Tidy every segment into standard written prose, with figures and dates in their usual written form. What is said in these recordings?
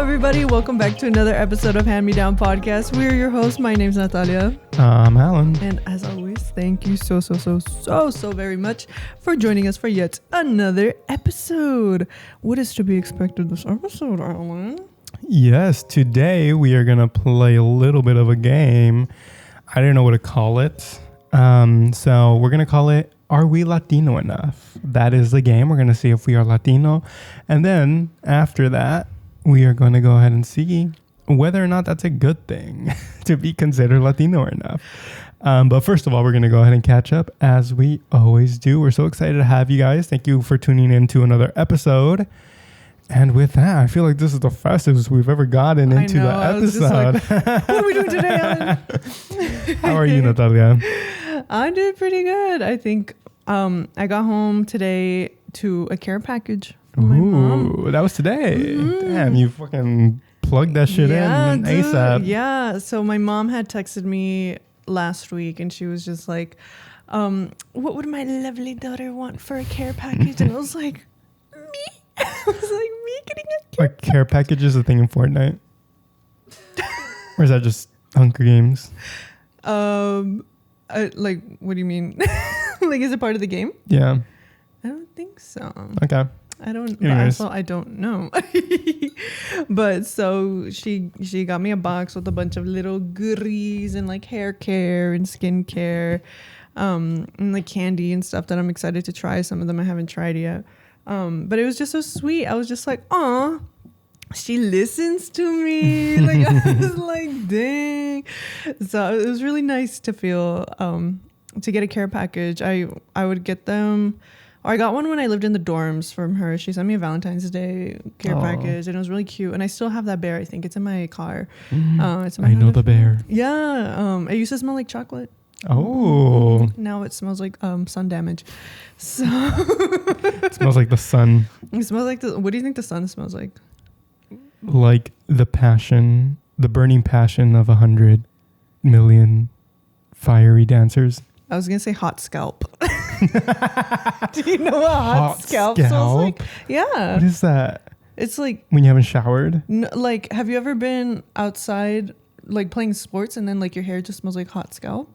everybody. Welcome back to another episode of Hand Me Down Podcast. We're your hosts. My name's Natalia. I'm Alan. And as always, thank you so very much for joining us for yet another episode. What is to be expected this episode, Alan? Yes, today we are going to play a little bit of a game. I don't know what to call it. So we're going to call it Are We Latino Enough? That is the game. We're going to see if we are Latino. And then after that, we are going to go ahead and see whether or not that's a good thing to be considered Latino enough. But first of all, we're going to go ahead and catch up as we always do. We're so excited to have you guys. Thank you for tuning in to another episode. And with that, I feel like this is the fastest we've ever gotten into the episode. What are we doing today, Alan? How are you, Natalia? I did pretty good. I think I got home today to a care package from my mom. That was today. Mm-hmm. Damn, you fucking plugged that shit in ASAP. Yeah. So my mom had texted me last week and she was just like, what would my lovely daughter want for a care package? And I was like, me? I was like, me getting a care package is a thing in Fortnite? Or is that just Hunger Games? Like, what do you mean? Like, is it part of the game? Yeah. I don't think so. Okay. I don't. Anyways. I don't know. But so she got me a box with a bunch of little goodies and like hair care and skin care, and like candy and stuff that I'm excited to try. Some of them I haven't tried yet. But it was just so sweet. I was just like, aw, she listens to me. Like, I was like, dang. So it was really nice to feel, to get a care package. I would get them, or I got one when I lived in the dorms from her. She sent me a Valentine's Day care package and it was really cute. And I still have that bear. I think it's in my car. It's in my I know the bear. Yeah. It used to smell like chocolate. Oh. Now it smells like sun damage. So it smells like the sun. It smells like what do you think the sun smells like? Like the burning passion of 100 million fiery dancers. I was gonna say hot scalp. Do you know what hot scalp smells like? Yeah. What is that? It's like when you haven't showered. Like, have you ever been outside like playing sports and then like your hair just smells like hot scalp?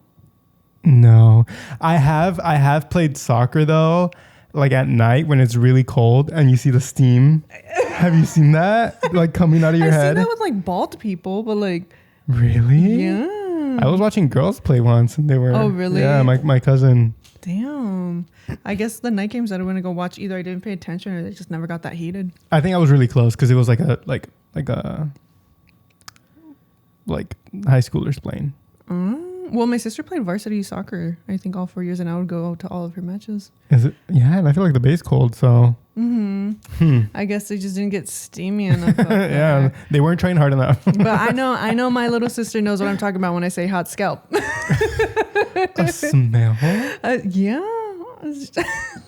No, I have played soccer though, like at night when it's really cold and you see the steam. Have you seen that? Like coming out of your head? I've seen that with like bald people, but like. Really? Yeah. I was watching girls play once and they were. Oh, really? Yeah, my cousin. Damn. I guess the night games I didn't want to go watch either. I didn't pay attention or they just never got that heated. I think I was really close because it was like high schoolers playing. Well, my sister played varsity soccer, I think, all 4 years, and I would go to all of her matches. Is it? Yeah, and I feel like the base cold, so. I guess they just didn't get steamy enough. Yeah, they weren't trying hard enough. But I know my little sister knows what I'm talking about when I say hot scalp. A smell? Yeah.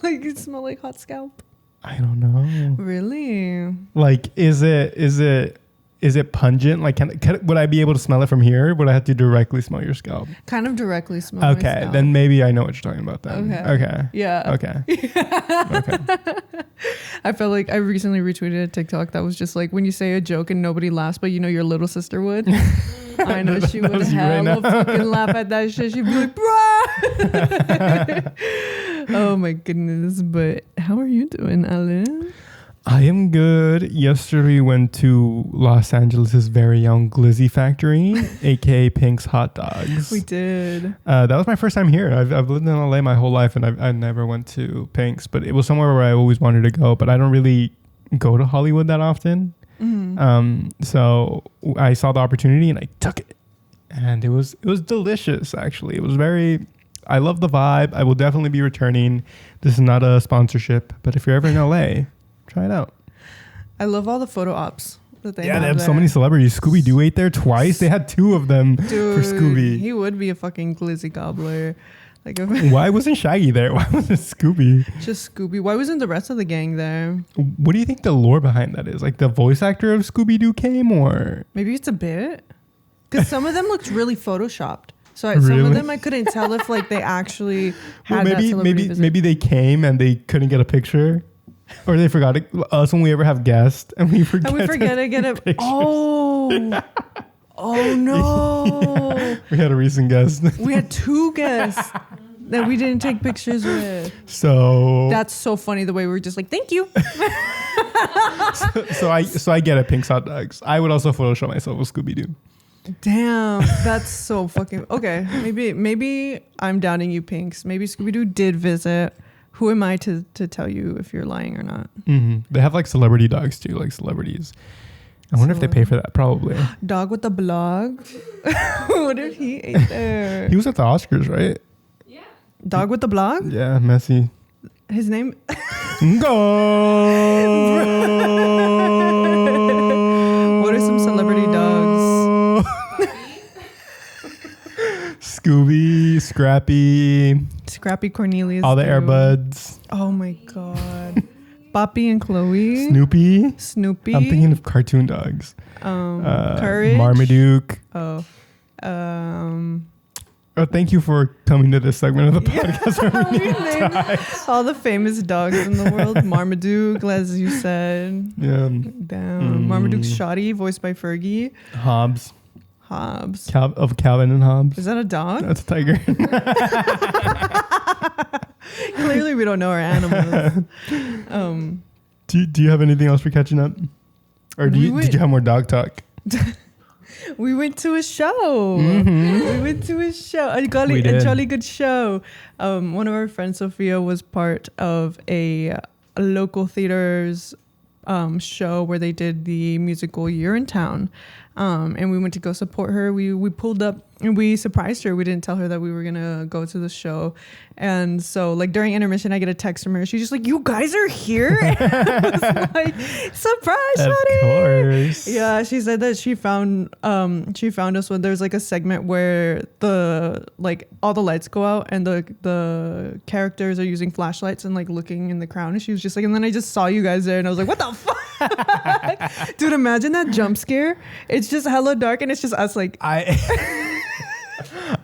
Like, it smell like hot scalp. I don't know. Really? Like, is it pungent? Like, would I be able to smell it from here? Would I have to directly smell your scalp? Kind of directly smell my scalp. Then maybe I know what you're talking about then. Okay. Yeah. Okay. Okay. I felt like I recently retweeted a TikTok that was just like, when you say a joke and nobody laughs, but you know your little sister would. I know she would hella fucking laugh at that shit. She'd be like, bruh. Oh my goodness. But how are you doing, Alan? I am good. Yesterday we went to Los Angeles' very own glizzy factory, aka Pink's Hot Dogs. We did. That was my first time here. I've lived in LA my whole life and I never went to Pink's, but it was somewhere where I always wanted to go, but I don't really go to Hollywood that often. Mm-hmm. So I saw the opportunity and I took it. And it was delicious, actually. It was I love the vibe. I will definitely be returning. This is not a sponsorship, but if you're ever in LA, try it out. I love all the photo ops that they have. Yeah, they have there. so many celebrities. Scooby-Doo ate there twice. They had 2 of them. Dude, for Scooby. He would be a fucking glizzy gobbler. Like, why wasn't Shaggy there? Why wasn't Scooby? Just Scooby. Why wasn't the rest of the gang there? What do you think the lore behind that is? Like the voice actor of Scooby-Doo came, or maybe it's a bit? Because some of them looked really photoshopped. So really? Some of them I couldn't tell if like they actually had that celebrity visit. Maybe they came and they couldn't get a picture. Or they forgot us when we ever have guests and we forget. And we forget to get it. Oh. Oh no. We had a recent guest. We had 2 guests that we didn't take pictures with. So that's so funny the way we were just like, thank you. so I get it, Pink's hot dogs. I would also Photoshop myself with Scooby-Doo. Damn, that's so fucking okay. Maybe I'm doubting you, Pinks. Maybe Scooby-Doo did visit. Who am I to tell you if you're lying or not? Mm-hmm. They have like celebrity dogs too, like celebrities. I wonder if they pay for that. Probably. Dog with the blog. What if he ate there? He was at the Oscars, right? Yeah. Dog with the blog? Yeah, Messi. His name? Go. What are some celebrity dogs? Scooby, Scrappy Cornelius. all the Air Buds. Oh my god. Poppy and Chloe. Snoopy. I'm thinking of cartoon dogs. Courage. Marmaduke. Oh. Oh, thank you for coming to this segment of the podcast. We named all the famous dogs in the world. Marmaduke, as you said. Yeah. Damn. Marmaduke Shoddy, voiced by Fergie. Hobbs. Hobbs. Calvin and Hobbs. Is that a dog? That's a tiger. Clearly, we don't know our animals. Do you have anything else for catching up? Or did you have more dog talk? We went to a show. We went to a show. A jolly good show. One of our friends, Sophia, was part of a local theater's show where they did the musical You're in Town. And we went to go support her. We pulled up and we surprised her. We didn't tell her that we were gonna go to the show. And so like during intermission, I get a text from her. She's just like, "You guys are here?" And I was like, "Surprise, honey!" Of course. Yeah, she said that she found us when there's like a segment where all the lights go out and the characters are using flashlights and like looking in the crowd. And she was just like, and then I just saw you guys there, and I was like, "What the fuck?" Dude, imagine that jump scare. It's just hella dark and it's just us like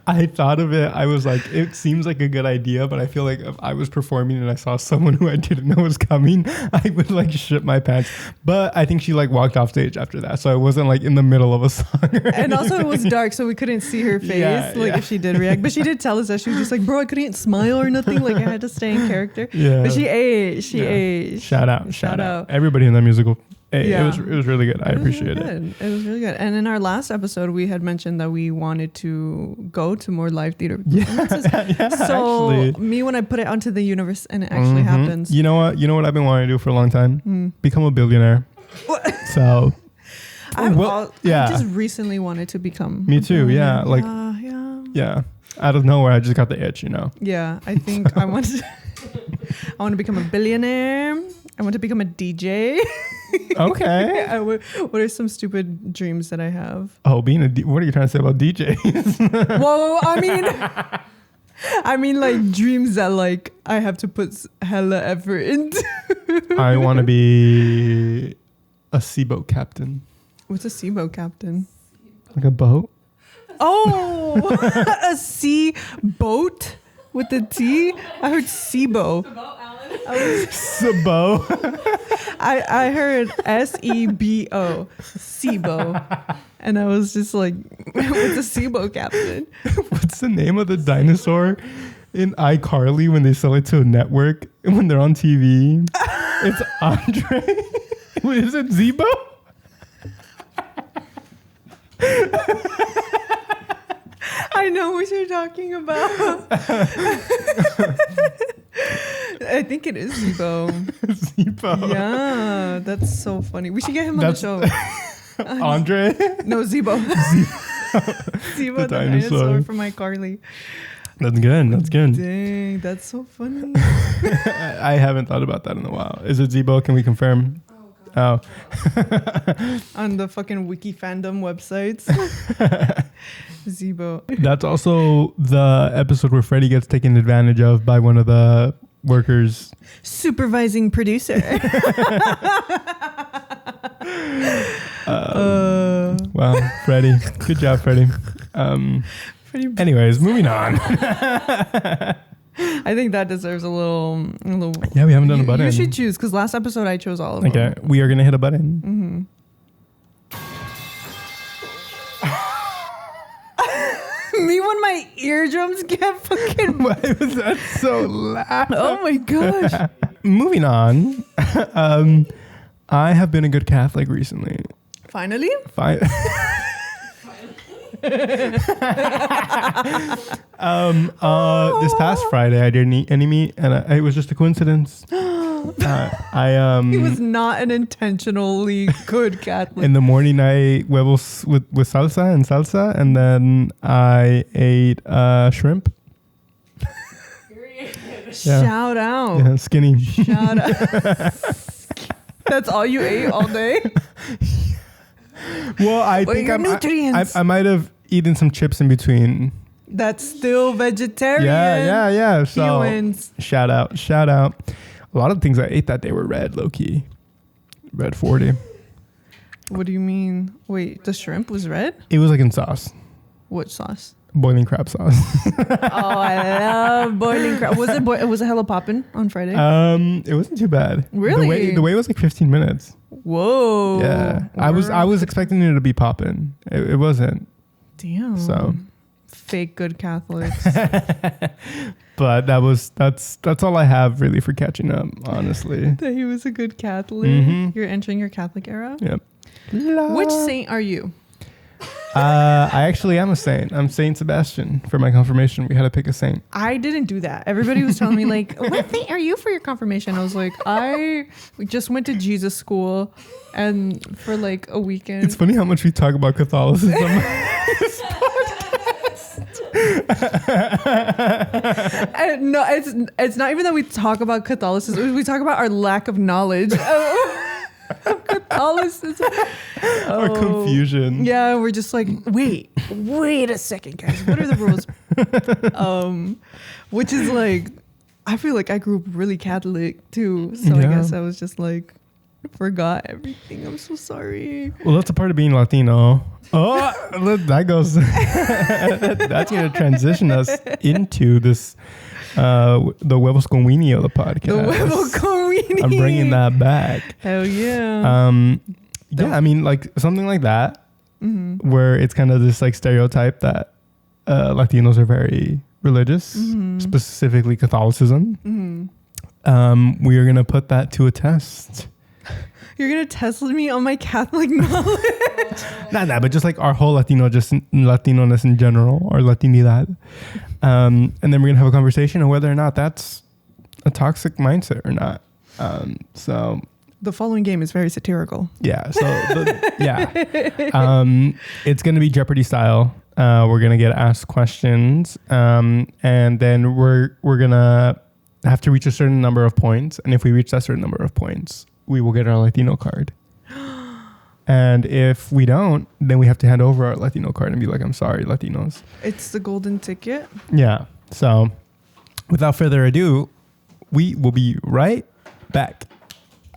I thought of it. I was like, it seems like a good idea, but I feel like if I was performing and I saw someone who I didn't know was coming, I would like shit my pants. But I think she like walked off stage after that, so I wasn't like in the middle of a song. And also it was dark, so we couldn't see her face, if she did react. But she did tell us that she was just like, "Bro, I couldn't smile or nothing. Like I had to stay in character." Yeah. But she ate. She ate. Shout out. Everybody in that musical. Hey, yeah. It was really good. I appreciate it. It was really good. And in our last episode, we had mentioned that we wanted to go to more live theater performances. So actually, me, when I put it onto the universe and it actually happens. You know what? You know what I've been wanting to do for a long time? Become a billionaire. So. I just recently wanted to become. Me too. Yeah. Like. Yeah. Out of nowhere, I just got the itch. Yeah. I think I want to become a billionaire. I want to become a DJ. Okay. What are some stupid dreams that I have? Oh, what are you trying to say about DJs? Whoa, I mean like dreams that like I have to put hella effort into. I want to be a seaboat captain. What's a seaboat captain? Like a boat? Oh, a sea boat with a T? I heard Sebo. Sabo. I heard SEBO, Sebo, and I was just like, "What's a Sebo captain?" What's the name of the dinosaur in iCarly when they sell it to a network and when they're on TV? It's Andre. Is it Zebo? I know what you're talking about. I think it is Zebo. Zebo. Yeah, that's so funny. We should get him on the show. Andre? No, Zebo. Zebo the dinosaur from iCarly. That's good. Dang, that's so funny. I haven't thought about that in a while. Is it Zebo? Can we confirm? Oh. On the fucking wiki fandom websites. Zebo. That's also the episode where Freddie gets taken advantage of by one of the workers. Supervising producer. Wow, Freddie. Good job, Freddie. Anyways, moving on. I think that deserves a little. Yeah, we haven't done a button. You should choose because last episode I chose all of them. Okay, we are gonna hit a button. Me when my eardrums get fucking. Why was that so loud? Oh my gosh. Moving on. I have been a good Catholic recently. Finally? This past Friday I didn't eat any meat, and it was just a coincidence. He was not an intentionally good Catholic. In the morning I ate huevos with salsa, and then I ate shrimp. Shout out. Yeah, skinny. Shout out. That's all you ate all day? Well, I think I might have eaten some chips in between. That's still vegetarian. Yeah. So he wins. Shout out. A lot of things I ate that day were red, low key. Red 40. What do you mean? Wait, the shrimp was red? It was like in sauce. What sauce? Boiling crab sauce. Oh, I love boiling crab. Was it hella poppin' on Friday? It wasn't too bad. Really? The wait was like 15 minutes. Whoa. Yeah. I was expecting it to be poppin'. It wasn't. Damn. So fake good Catholics. But that's all I have really for catching up, honestly. That he was a good Catholic. Mm-hmm. You're entering your Catholic era? Yep. Which saint are you? I actually am a saint. I'm Saint Sebastian. For my confirmation, we had to pick a saint. I didn't do that. Everybody was telling me like, what saint are you for your confirmation? I was like, I just went to Jesus school and for like a weekend. It's funny how much we talk about Catholicism. No, it's not even that we talk about Catholicism. We talk about our lack of knowledge of Catholicism. Or confusion. Yeah, we're just like, wait a second, guys. What are the rules? Which is like, I feel like I grew up really Catholic too. So I guess I was just like, forgot everything. I'm so sorry. Well, that's a part of being Latino. Oh, that goes. That's going to transition us into this, the huevos con weenie of the podcast. The huevos con weenie. I'm bringing that back. Hell yeah. Yeah, I mean, like something like that, where it's kind of this like stereotype that Latinos are very religious, specifically Catholicism. We are going to put that to a test. You're going to test me on my Catholic knowledge? Nah, but just like our whole Latino-ness in general, or Latinidad. And then we're going to have a conversation on whether or not that's a toxic mindset or not. So the following game is very satirical. Yeah. So it's going to be Jeopardy style. We're going to get asked questions. And then we're going to have to reach a certain number of points. And if we reach that certain number of points, we will get our Latino card. And if we don't, then we have to hand over our Latino card and be like, I'm sorry, Latinos. It's the golden ticket. Yeah. So without further ado, we will be right back.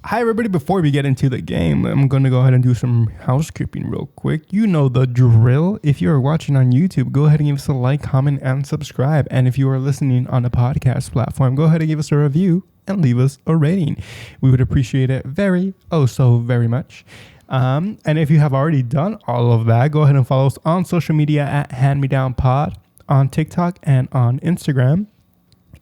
Hi, everybody. Before we get into the game, I'm going to go ahead and do some housekeeping real quick. You know the drill. If you are watching on YouTube, go ahead and give us a like, comment, and subscribe. And if you are listening on a podcast platform, go ahead and give us a review and leave us a rating. We would appreciate it so very much. And if you have already done all of that, go ahead and follow us on social media at HandMeDownPod, on TikTok and on Instagram.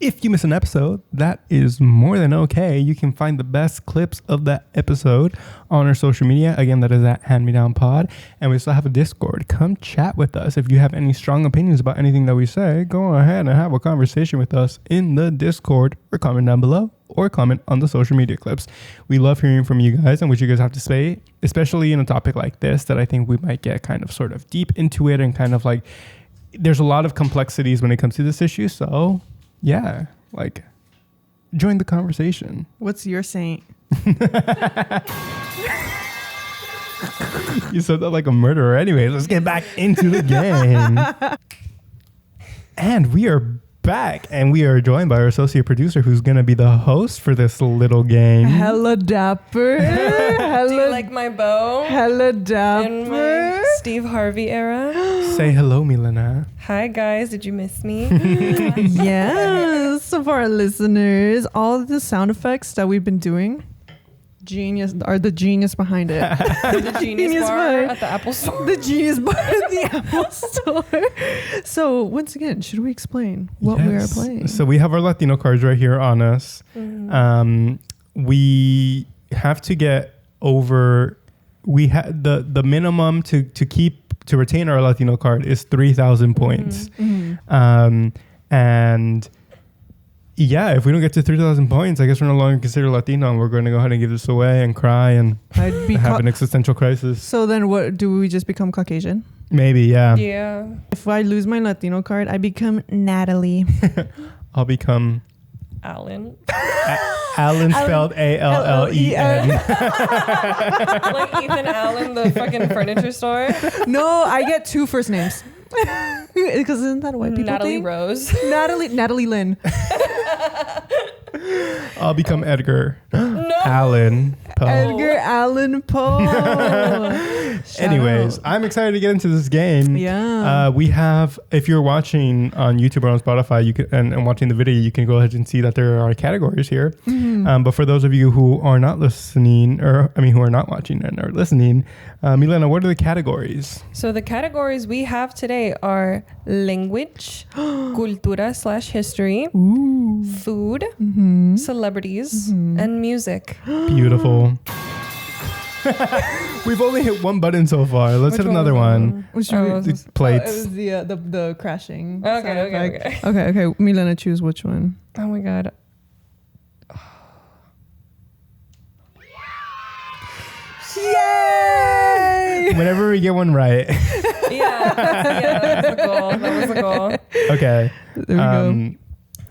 If you miss an episode, that is more than okay. You can find the best clips of that episode on our social media. Again, that is at HandMeDownPod. And we still have a Discord. Come chat with us. If you have any strong opinions about anything that we say, go ahead and have a conversation with us in the Discord, or comment down below, or comment on the social media clips. We love hearing from you guys and what you guys have to say, especially in a topic like this that I think we might get kind of sort of deep into it, and kind of like there's a lot of complexities when it comes to this issue. So yeah, like, join the conversation. What's your saint? You said that like a murderer. Anyway, let's get back into the game. And we are back, and we are joined by our associate producer, who's going to be the host for this little game. Hella dapper. Do you like my bow? Hella And dapper. my Steve Harvey era. Say hello, Milena. Hi guys, did you miss me? Yes. So for our listeners, all the sound effects that we've been doing, genius are the genius behind it. The genius bar at the Apple Store. The genius bar at the Apple Store. So once again, should we explain what we are playing? So we have our Latino cards right here on us. We have to get over. We had the minimum to retain our Latino card is 3,000 points. And yeah, if we don't get to 3,000 points, I guess we're no longer considered Latino, and we're going to go ahead and give this away and cry and have an existential crisis. So then what, do we just become Caucasian? Maybe, yeah. Yeah. If I lose my Latino card, I become Natalie. I'll become Alan. Alan spelled Allen. Like Ethan Allen, the fucking furniture store. No, I get two first names. Because isn't that what people Natalie think? Rose. Natalie Lynn. I'll become Edgar No. Allan Poe. Edgar Allan Poe. Anyways, I'm excited to get into this game. Yeah. We have, if you're watching on YouTube or on Spotify, you can and watching the video, you can go ahead and see that there are categories here. But for those of you who are not listening, who are not watching and are listening, Milena, what are the categories? So the categories we have today are language, cultura/history, food, celebrities, and music. Beautiful. We've only hit one button so far. Let's hit another one. The plates. It was the crashing. Okay. Okay. Milena, choose which one. Oh my god. Yay! Whenever we get one right. Yeah, that was the goal. Okay. There we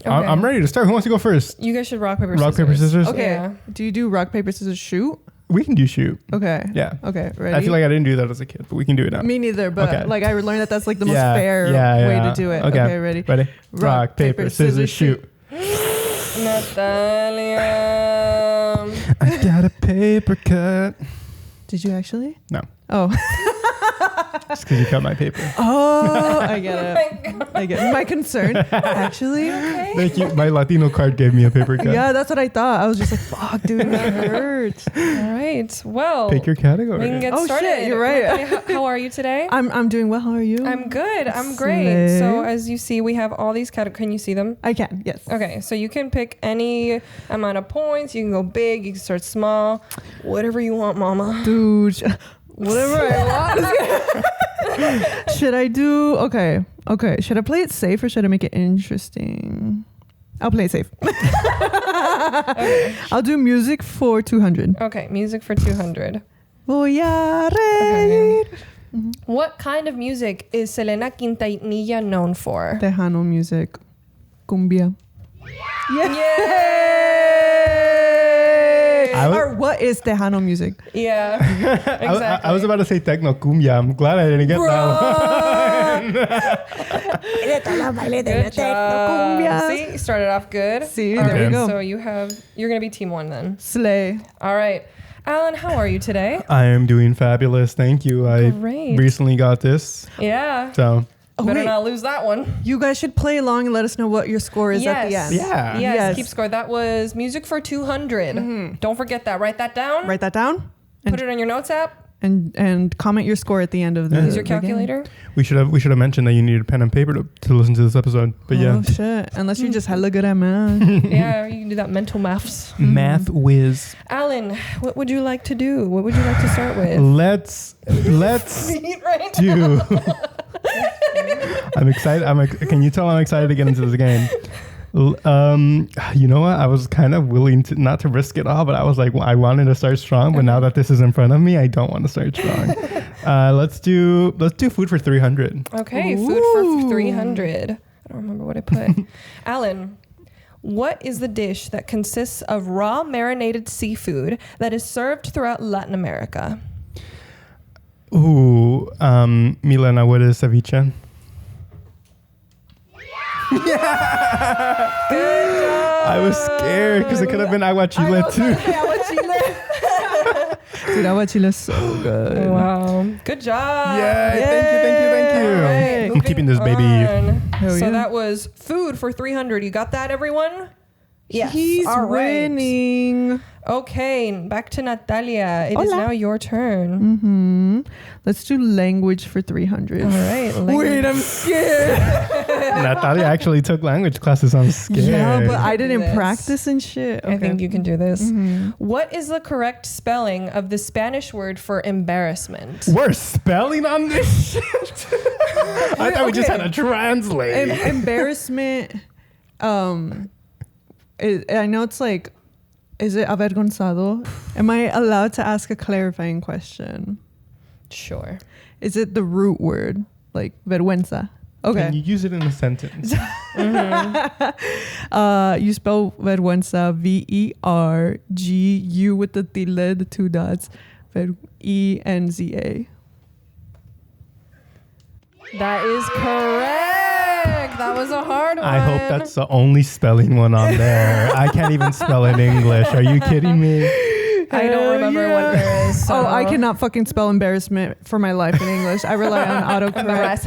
go. I'm ready to start. Who wants to go first? You guys should rock, paper, scissors. Rock, paper, scissors? Okay. Yeah. Do you do rock, paper, scissors, shoot? We can do shoot. Okay. Yeah. Okay. Ready? I feel like I didn't do that as a kid, but we can do it now. Me neither, but Okay. like I learned that that's like the most Yeah, fair yeah, way yeah. to do it. Okay. Okay, ready? Ready? Rock, paper, scissors, shoot. Natalia. I got a paper cut. Did you actually? No. Oh. Just because you cut my paper. Oh, I get it. I get it. My concern. Actually, Thank you. My Latino card gave me a paper cut. yeah, that's what I thought. I was just like, fuck, dude, that hurts. All right. Well, Pick your category. we can get Oh, started. shit, you're right. Natalia, how are you today? I'm doing well. How are you? I'm good. I'm great. Slay. So as you see, we have all these categories. Can you see them? I can. Yes. Okay, so you can pick any amount of points. You can go big. You can start small. Whatever you want, mama. Dude, whatever I want. Should I do? Okay. Should I play it safe or should I make it interesting? I'll play it safe. Okay. I'll do music for 200. Okay, music for 200. Voy a reír. What kind of music is Selena Quintanilla known for? Tejano music. Cumbia. Yay! Or what is Tejano music? Yeah, exactly. I was about to say techno cumbia. I'm glad I didn't get that Good job. See, you started off good. See, All there right, we go. So you're gonna be team one then. Slay. All right, Alan, how are you today? one. I am doing fabulous. Thank you. I Great. recently got this. Yeah. So, Oh, Better wait. not lose that one. You guys should play along and let us know what your score is at the end. yeah. Yes, keep score. That was music for 200. Don't forget that. Write that down. Write that down. Put it on your notes app. And comment your score at the end of the Use your the game. calculator. We should have mentioned that you needed pen and paper to listen to this episode. But Oh yeah. shit. Unless you're just hella good at math. Yeah, you can do that mental maths. Math whiz. Alan, what would you like to do? What would you like to start with? Let's Right do. I'm excited. Can you tell I'm excited to get into this game? You know what? I was kind of willing to not to risk it all, but I was like, I wanted to start strong. But now that this is in front of me, I don't want to start strong. Let's do food for 300. Okay, food for 300. I don't remember what I put. Alan, what is the dish that consists of raw marinated seafood that is served throughout Latin America? Ooh, Milena, what is ceviche? Good job. I was scared because it could have been aguachile too. Dude, aguachile is so good. Wow. Good job. Yay. Thank you. All right, I'm keeping this baby. Hell So yeah. that was food for 300. You got that, everyone? Yes. He's All right. winning. Okay, back to Natalia. It is Hola. now your turn. Mm-hmm. Let's do language for 300. All right. Wait, I'm scared. Natalia actually took language classes. I'm scared. Yeah, but I do didn't this. practice and shit. I think you can do this. Mhm. What is the correct spelling of the Spanish word for embarrassment? We're spelling on this shit. I thought we just had to translate. Embarrassment. I know it's like, is it avergonzado? Am I allowed to ask a clarifying question? Sure. Is it the root word, like vergüenza? Can Okay. you use it in a sentence? You spell vergüenza VERGU with the tilde, the 2 dots, ENZA. That is correct. That was a hard one. I hope that's the only spelling one on there. I can't even spell in English. Are you kidding me? I don't remember what there is. So. Oh, I cannot fucking spell embarrassment for my life in English. I rely on autocorrect.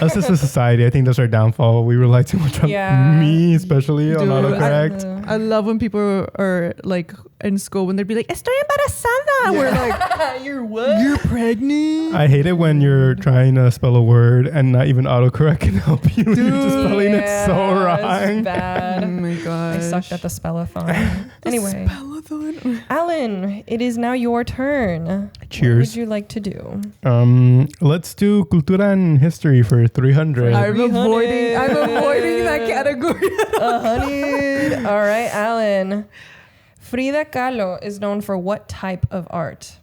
Us as a society, I think that's our downfall. We rely too much on me, especially on Dude, autocorrect. I love when people are like in school when they'd be like, "Estoy embarazada." We're like, You're what? "You're pregnant." I hate it when you're trying to spell a word and not even autocorrect can help you. You're just spelling it so It's wrong. bad. Oh my gosh. I sucked at the spellathon. Anyway, Spellathon. Alan, it is now your turn. What Cheers. would you like to do? Let's do cultura and history for 300. I'm avoiding that category. 100. All right, Alan. Frida Kahlo is known for what type of art?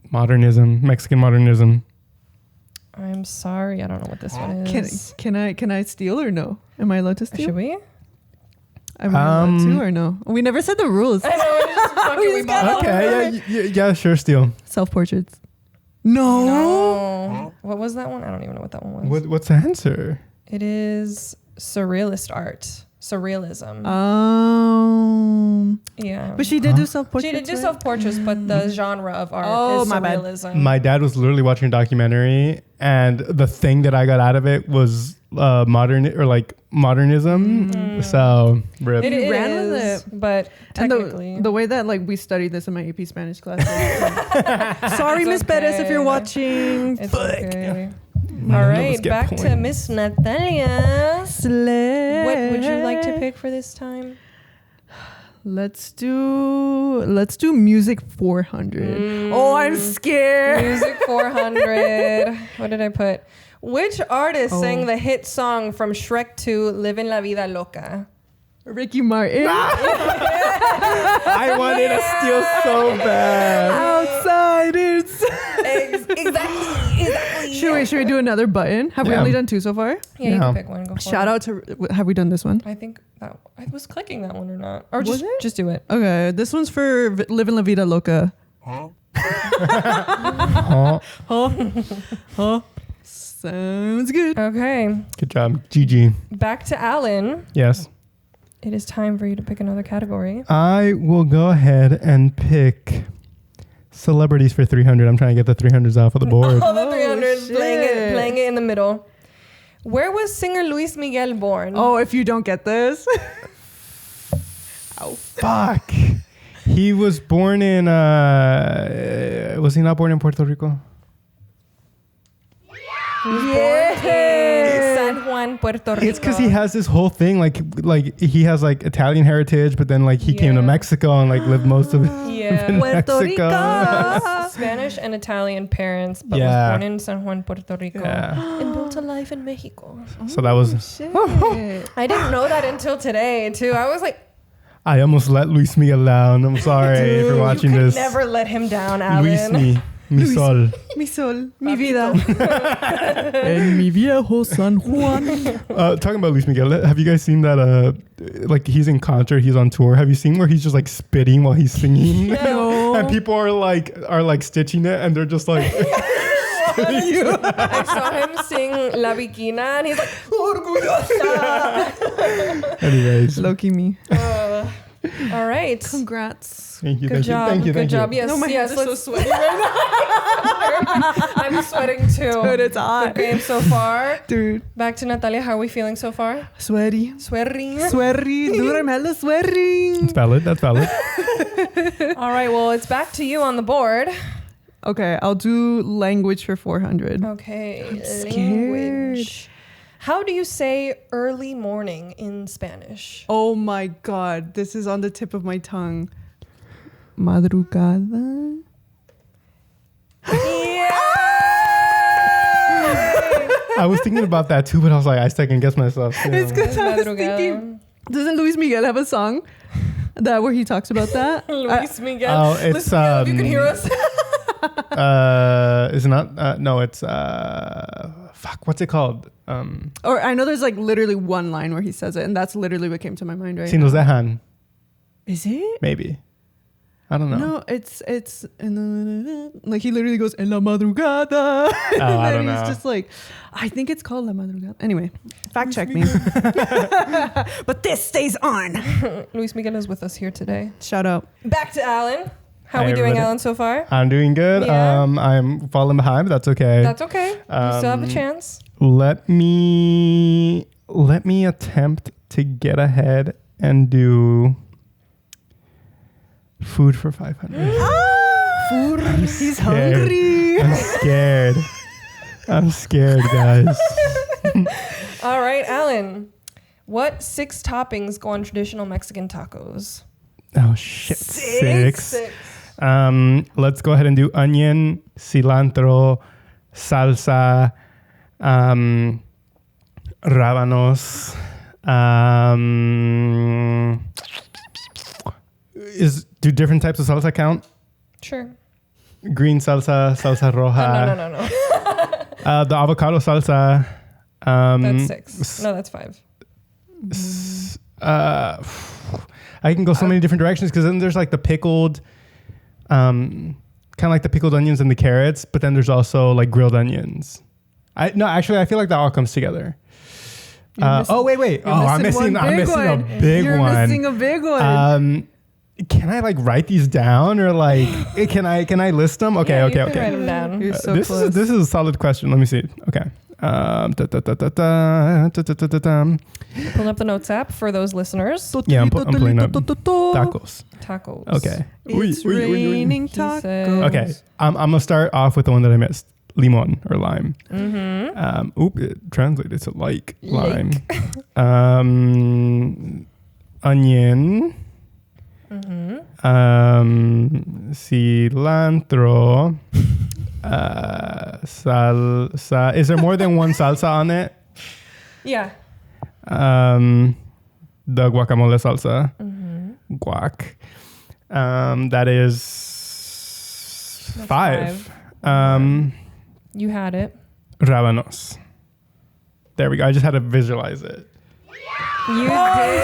Modernism, Mexican modernism. I'm sorry, I don't know what this one is. Can I steal or no? Am I allowed to steal? Should we? Am I allowed to or no? We never said the rules. I know, it's just fucking we bought Okay, yeah, sure, steal. Self-portraits. No. No. What was that one? I don't even know what that one was. What's the answer? It is surrealist art. Surrealism. Yeah. But she did do self-portraits. She did do right? self-portraits, but the genre of art is my bad. surrealism. My dad was literally watching a documentary, and the thing that I got out of it was modernism. So, rip. It You is, ran with it. but And technically. the way that like we studied this in my AP Spanish class. Sorry, It's Miss Perez, if okay. you're watching. It's Fuck. okay. None All of us right, get back to points. Miss Natalia. Slay. What would you like to pick for this time? Let's do music 400. Oh, I'm scared. Music 400. What did I put? Which artist sang the hit song from Shrek 2, Livin' La Vida Loca? Ricky Martin. I wanted to steal so bad. Outsiders. Exactly. Should we do another button? Have we Yeah. only done 2 so far? Yeah, you Yeah. can pick one. Go for Shout it. out to. Have we done this one? I think that I was clicking that one or not. Or Was just it? just do it. Okay, this one's for Living La Vida Loca. Huh? Huh? Sounds good. Okay. Good job, GG. Back to Alan. Yes. It is time for you to pick another category. I will go ahead and pick celebrities for 300. I'm trying to get the 300s off of the board. All the 300 shit. playing it in the middle. Where was singer Luis Miguel born? Oh, if you don't get this. Fuck. He was born in, was he not born in Puerto Rico? San Juan, Puerto Rico. It's because he has this whole thing, like he has like Italian heritage, but then like he came to Yeah. Mexico and like lived most of it Yeah. in Puerto Mexico. Rico. Spanish and Italian parents, but Yeah. was born in San Juan, Puerto Rico. Yeah. And built a life in Mexico. So that was. Shit. I didn't know that until today, too. I was like, I almost let Luis Miguel down. I'm sorry if you're you watching could this. never let him down, Alan. Luis mi sol. Mi sol, mi vida. En mi viejo San Juan. Talking about Luis Miguel, have you guys seen that? Like he's in concert, he's on tour. Have you seen where he's just like spitting while he's singing? No. And people are like stitching it, and they're just like. I saw him sing La Bikina, and he's like, Orgullosa. Anyways, Loki me. All right. Congrats. Thank you. Good job. Thank you. Good job. Yes. No, my yes. hands are so Let's. sweaty right I'm sweating too. Dude, it's Good hot. game so far. Dude, Back to Natalia. How are we feeling so far? sweaty. Sweating. Sweaty. Dude, I'm hella sweating. That's valid. That's valid. All right. Well, it's back to you on the board. Okay, I'll do language for 400. Okay. scared. Language. How do you say early morning in Spanish? Oh my god, this is on the tip of my tongue. Madrugada. Yeah. I was thinking about that too, but I was like, I second guess myself. Too. It's because I was Madrugada. thinking, doesn't Luis Miguel have a song where he talks about that? Luis Miguel. Oh, it's Luis Miguel, if you can hear us. Is it not? No, it's fuck. What's it called? Or I know there's like literally one line where he says it, and that's literally what came to my mind right Si now. nos dejan, Is it? maybe. I don't know. No, it's like he literally goes en la madrugada. And I then don't he's know. just like, I think it's called la madrugada. Anyway, fact check me. But this stays on. Luis Miguel is with us here today. Shout out. Back to Alan. How are Hi, we doing, everybody. Alan, so far? I'm doing good. Yeah. I'm falling behind, but that's okay. That's okay. You still have a Um, chance. Let me attempt to get ahead and do food for 500. He's scared. hungry. I'm scared. I'm scared, guys. All right, Alan. What 6 toppings go on traditional Mexican tacos? Oh shit. 6. 6. Let's go ahead and do onion, cilantro, salsa, rábanos. Do different types of salsa count? Sure. Green salsa, salsa roja. No. The avocado salsa. That's 6. No, that's 5. I can go so many different directions because then there's like the pickled, kind of like the pickled onions and the carrots, but then there's also like grilled onions. I feel like that all comes together. Wait. I'm missing a big You're one. missing a big one. Can I like write these down or like can I list them? Okay. Yeah, you can write them down. You're so this close. is a solid question. Let me see. Okay. Pulling up the notes app for those listeners. Yeah, I'm pulling up tacos. Tacos. Okay. It's raining He said- tacos. Okay. I'm gonna start off with the one that I missed. Limon or lime. Mm-hmm. It translated to like lime. Onion. Mm-hmm. Cilantro. Salsa. Is there more than one salsa on it? Yeah. The guacamole salsa. Mm-hmm. Guac. That is That's 5. 5. You had it. Rábanos. There we go. I just had to visualize it. You did.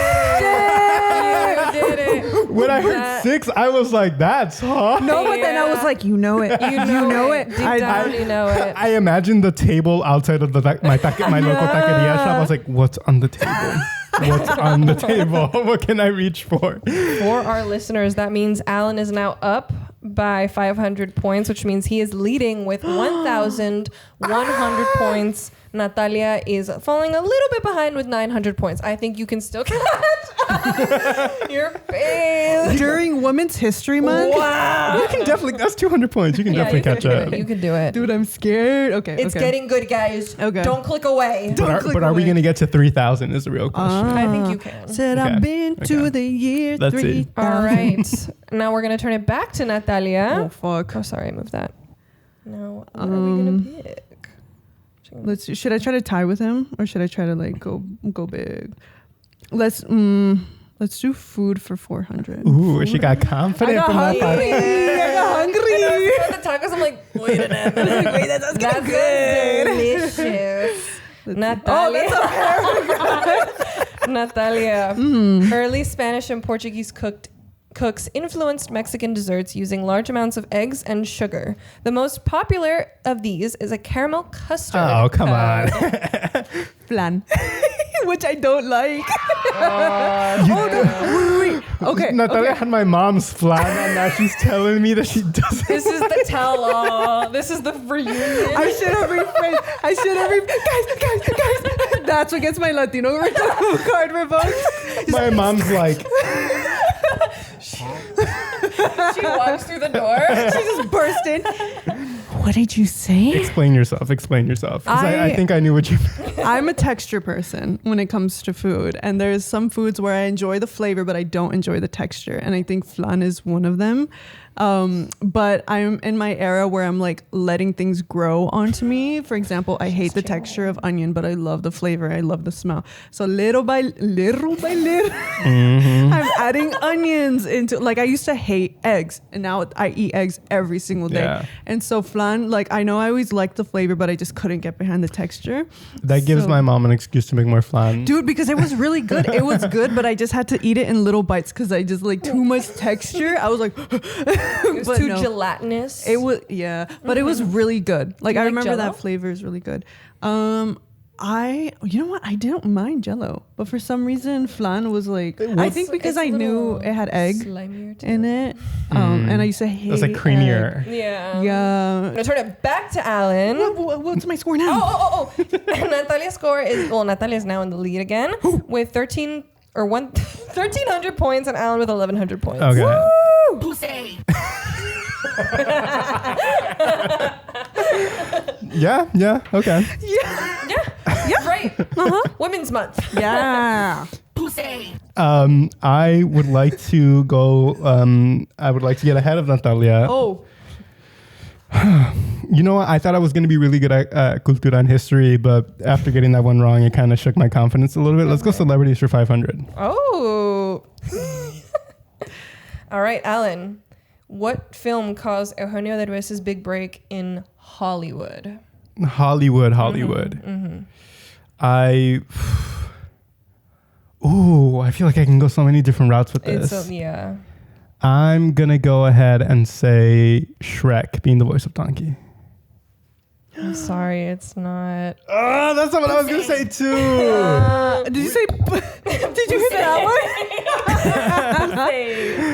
You did it. When I heard That- 6, I was like, that's hard. No, but then I was Yeah. like, you know it. You know it. Deep down, you know it. I imagined the table outside of my local taqueria shop. I was like, what's on the table? What's on the table? What can I reach for? For our listeners, that means Alan is now up by 500 points, which means he is leading with 1,100 points. Natalia is falling a little bit behind with 900 points. I think you can still catch your face. During Women's History Month? Wow. You can definitely, that's 200 points. You can Yeah, definitely you catch can do up. it. You can do it. Dude, I'm scared. Okay. It's getting good, guys. Okay. Don't click away. But are we going to get to 3,000 is the real question. I think you can. Said Okay. I've been to Okay. the year Let's see. 3000. All right. Now we're going to turn it back to Natalia. Oh, fuck. Oh, sorry. I moved that. Now, what are we going to pick? Let's see. Should I try to tie with him or should I try to like go big? Let's do food for 400. Ooh, she got confident I got from that part. hungry. I got hungry. And I was thinking about the tacos. I'm like, wait a minute. Wait, that sounds That's good. delicious. Natalia. Natalia. Early Spanish and Portuguese cooks influenced Mexican desserts using large amounts of eggs and sugar. The most popular of these is a caramel custard. Oh, come on. Flan. Which I don't like. Oh, Oh, no. Wait. Okay. Natalia had my mom's flan, and now she's telling me that she doesn't. This is the tell-all. This is the reunion. I should have rephrased. Guys. That's what gets my Latino card revoked. My mom's like, She walks through the door. She just burst in. What did you say? explain yourself. 'Cause I think I knew what you meant. I'm a texture person when it comes to food. And there's some foods where I enjoy the flavor, but I don't enjoy the texture. And I think flan is one of them. But I'm in my era where I'm like letting things grow onto me. For example, I hate the texture of onion, but I love the flavor. I love the smell. So little by little, I'm adding onions into, like, I used to hate eggs, and now I eat eggs every single day. Yeah. And so flan, like, I know I always liked the flavor, but I just couldn't get behind the texture. That gives my mom an excuse to make more flan. Dude, because it was really good. It was good, but I just had to eat it in little bites because I just like too much texture. I was like, It was too gelatinous. It was, yeah, but it was really good. Like, I like remember Jell-O? that flavor is really good. You know what? I didn't mind Jell-O, but for some reason flan was like, I think because I knew it had egg in it, and I used to hate. It's like creamier. Egg. Yeah. Yeah. I'm gonna turn it back to Alan. What's my score now? Oh. Natalia's score is, Natalia's now in the lead again with 1,300 points, and Alan with 1,100 points. Okay. Woo! Yeah. Okay. Yeah, right. Women's Month. Yeah. I would like to go. I would like to get ahead of Natalia. Oh. You know what? I thought I was going to be really good at cultura and history, but after getting that one wrong, it kind of shook my confidence a little bit. Let's go celebrities for 500. Oh. All right, Alan. What film caused Eugenio Derbez's big break in Hollywood? Hollywood. Mm-hmm. I feel like I can go so many different routes with this. Yeah. I'm going to go ahead and say Shrek being the voice of Donkey. I'm sorry, it's not. Oh, that's not what I was going to say too. Did you say? Did you hit that one?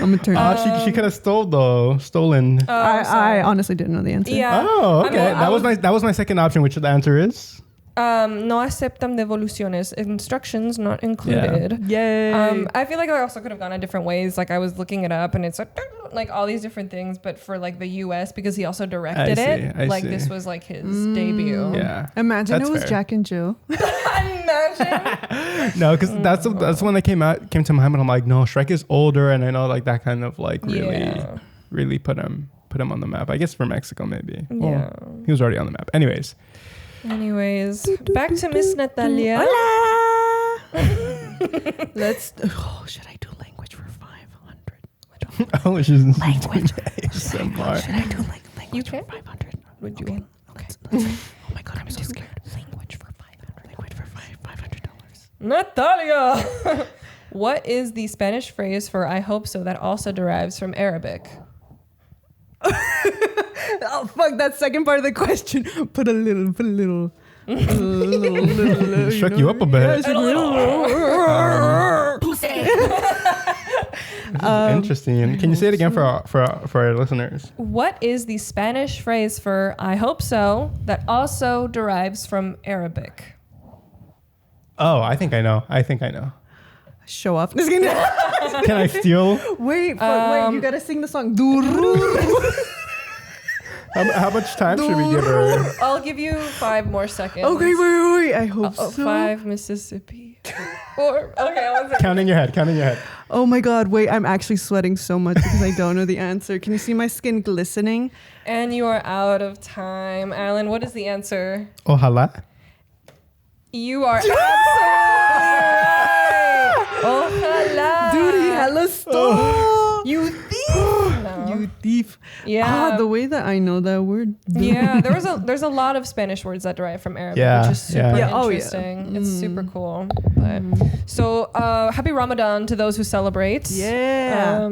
I'm gonna turn. She could have stolen. I honestly didn't know the answer. Yeah. Oh, okay. I mean, that was my second option, which the answer is no aceptan devoluciones. Instructions not included. Yeah. Yay. I feel like I also could have gone in different ways. Like, I was looking it up, and it's like all these different things, but for like the U.S. because he also directed it. I see. This was like his debut. Yeah. Imagine That's it was fair. Jack and Jill. Imagine. No, because that's when they came to my mind, and I'm like, no, Shrek is older, and I know like that kind of like really put him on the map. I guess for Mexico maybe. Yeah. Well, he was already on the map. Anyways, back to Miss Natalia. Hola. Should I do language for 500? oh, she's Language. ASMR. Should I do language You for can. 500? Would you Okay. want? Okay. Oh my god, I'm so scared. Language for 500. Language for $500. Natalia. What is the Spanish phrase for "I hope so" that also derives from Arabic? Oh fuck, that second part of the question. Put a little. Shook you up a bit. Interesting. Can you say it again for our listeners? What is the Spanish phrase for "I hope so" that also derives from Arabic? Oh, I think I know. Show off. Can I steal? Wait, you gotta sing the song. How much time should we give her? I'll give you 5 more seconds. Okay, wait. I hope so. 5 Mississippi. 4. Okay, 1 second. Counting your head. Oh my god, wait, I'm actually sweating so much because I don't know the answer. Can you see my skin glistening? And you are out of time. Alan, what is the answer? Ojalá. You are absolutely right. Ojalá. Dude, he hella stole. You thief. No. You thief. Yeah. The way that I know that word. Yeah, there's a lot of Spanish words that derive from Arabic, which is super interesting. It's super cool. But so happy Ramadan to those who celebrate. Yeah.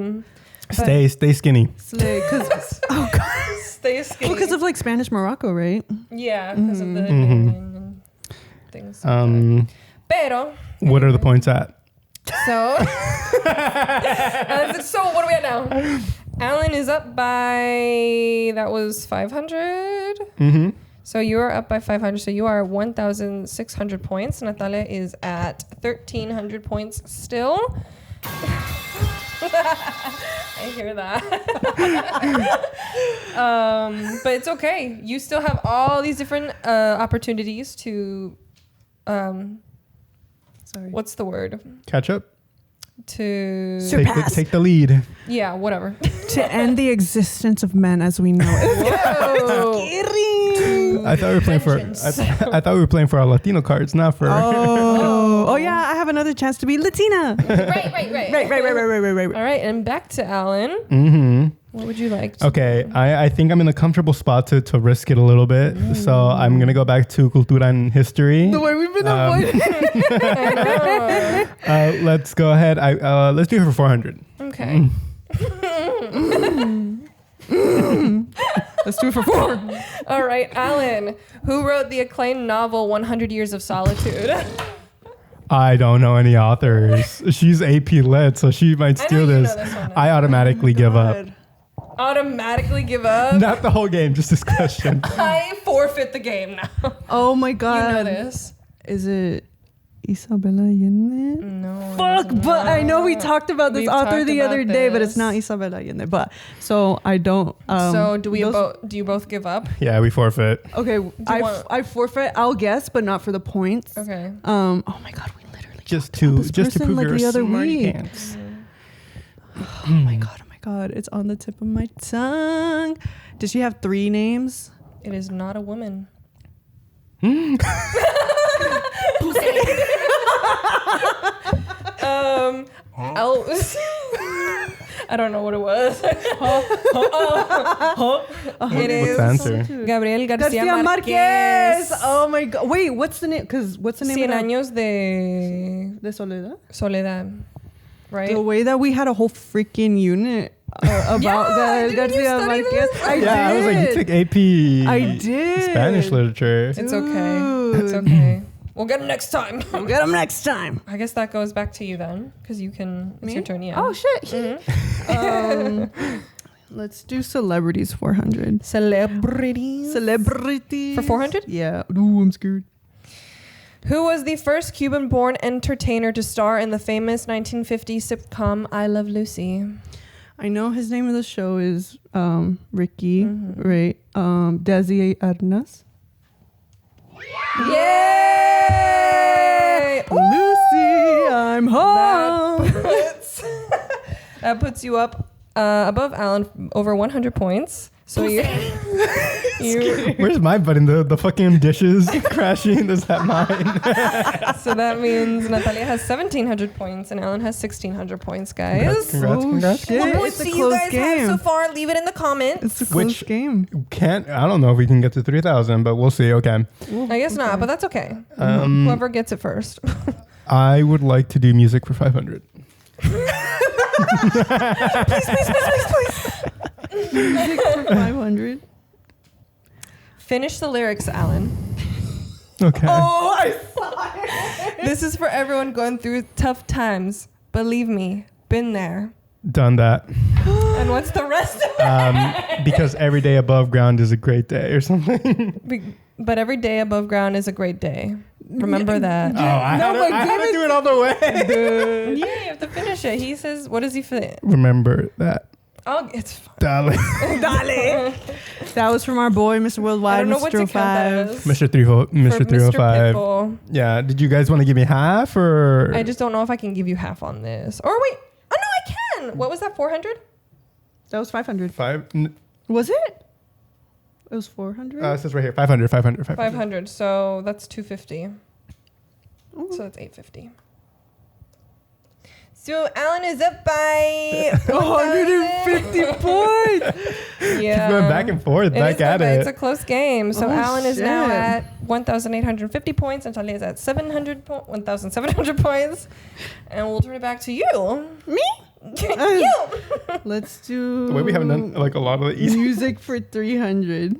Stay skinny. Slay, oh god. Stay skinny. Because of like Spanish Morocco, right? Yeah, because of the things. Pero what are the points at? So, so what are we at now? Alan is up by, that was 500. Mm-hmm. So you are up by 500. So you are 1,600 points. Natalia is at 1,300 points still. I hear that. But it's okay. You still have all these different opportunities to, what's the word? Catch up. To Take the lead. yeah, whatever. To end the existence of men as we know it. Whoa. I thought we were playing for. I thought we were playing for our Latino cards, not for. Oh yeah! I have another chance to be Latina. Right. All right, and back to Alan. Mm-hmm. What would you like to Okay, do? I think I'm in a comfortable spot to risk it a little bit. So I'm gonna go back to cultura and history. The way we've been avoiding. Let's go ahead. Let's do it for 400. Okay. Let's do it for 4. All right, Alan. Who wrote the acclaimed novel 100 Years of Solitude? I don't know any authors. She's AP lit, so she might steal you know this. this one. I automatically give up. Automatically give up? Not the whole game, just this question. I forfeit the game now. Oh my god! You know this. Is it Isabella Allende? No. Fuck! But I know we talked about this We've author talked the about other day, but it's this. not Isabella Allende. But so I don't. So do we those- do you both give up? Yeah, we forfeit. Okay, want- I forfeit. I'll guess, but not for the points. Okay. Oh my god, we literally Just talked about to this person prove like you're the other smart week. pants. Oh my god, it's on the tip of my tongue. Does she have 3 names? It is not a woman. I don't know what it was. It What's is the answer? Gabriel Garcia Garcia Marquez. Marquez. Oh my god. Wait, what's the name? Because what's the name? Cien of that? años de Soledad. soledad, right? The way that we had a whole freaking unit about Yeah, didn't you Garcia study Marquez. this? I did. Yeah, I was like, you took AP. I did. Spanish literature. It's okay. Dude. It's okay. We'll get him next time. We'll get him next time. I guess that goes back to you then, because you can. It's Me? your turn. Yeah. Oh shit. Let's do celebrities 400. Celebrities. Celebrities For 400? Yeah. Ooh, I'm scared. Who was the first Cuban-born entertainer to star in the famous 1950 sitcom I Love Lucy? I know his name of the show is Ricky, right? Desi Arnaz. Yay! Lucy, I'm home. That puts you up above Alan over 100 points. So you Where's my button? The fucking dishes crashing. Is that mine? so that means Natalia has 1,700 points and Alan has 1,600 points, guys. Congrats. Shit, What it's points a do you close guys have game. so far? Leave it in the comments. It's a close Which- game. I don't know if we can get to 3,000, but we'll see. Okay. I guess not, but that's okay. Um, Whoever gets it first. I would like to do music for 500. Music for 500. Finish the lyrics, Alan. Okay. Oh, I saw it. This is for everyone going through tough times. Believe me, been there. Done that. And what's the rest of it? Because every day above ground is a great day or something. But every day above ground is a great day. Remember that. Oh, I had to do it all the way. Yeah, you have to finish it. He says, what does he fit? Remember that. Oh, it's fine. Darling. Dale. That was from our boy, Mr. I Worldwide, don't know what to Mr. count that 05. as. Mr. 305. Pitbull. Yeah. Did you guys want to give me half or? I just don't know if I can give you half on this. Or wait. Oh, no, I can. What was that, 400? That was 500. Was it? It was 400? It says right here 500. 500. So that's 250. So that's 850. So Alan is up by 150 points. Yeah. Keep going back and forth. Back at It's a it. close game. So Oh, Alan is now shit. at 1,850 points. Natalia is at 1,700 points. And we'll turn it back to you. Me? You. Let's do The way we haven't done like a lot of the easy. music for 300.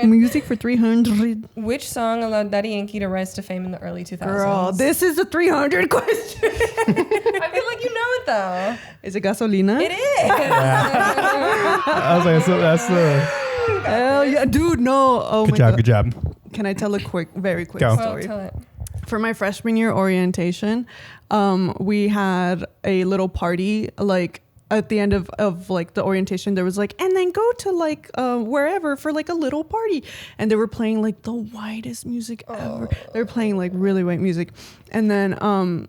Music for 300. Which song allowed Daddy Yankee to rise to fame in the early 2000s? Girl, this is a 300 question. I feel like you know it though. Is it Gasolina? It is. I was like, so that's the. Hell yeah, dude, no. Oh Good my job, God. good job. Can I tell a very quick Go. Well, story? tell it. For my freshman year orientation, we had a little party, like at the end of like the orientation, there was like, and then go to like wherever for like a little party, and they were playing like the whitest music ever. They were playing like really white music, and then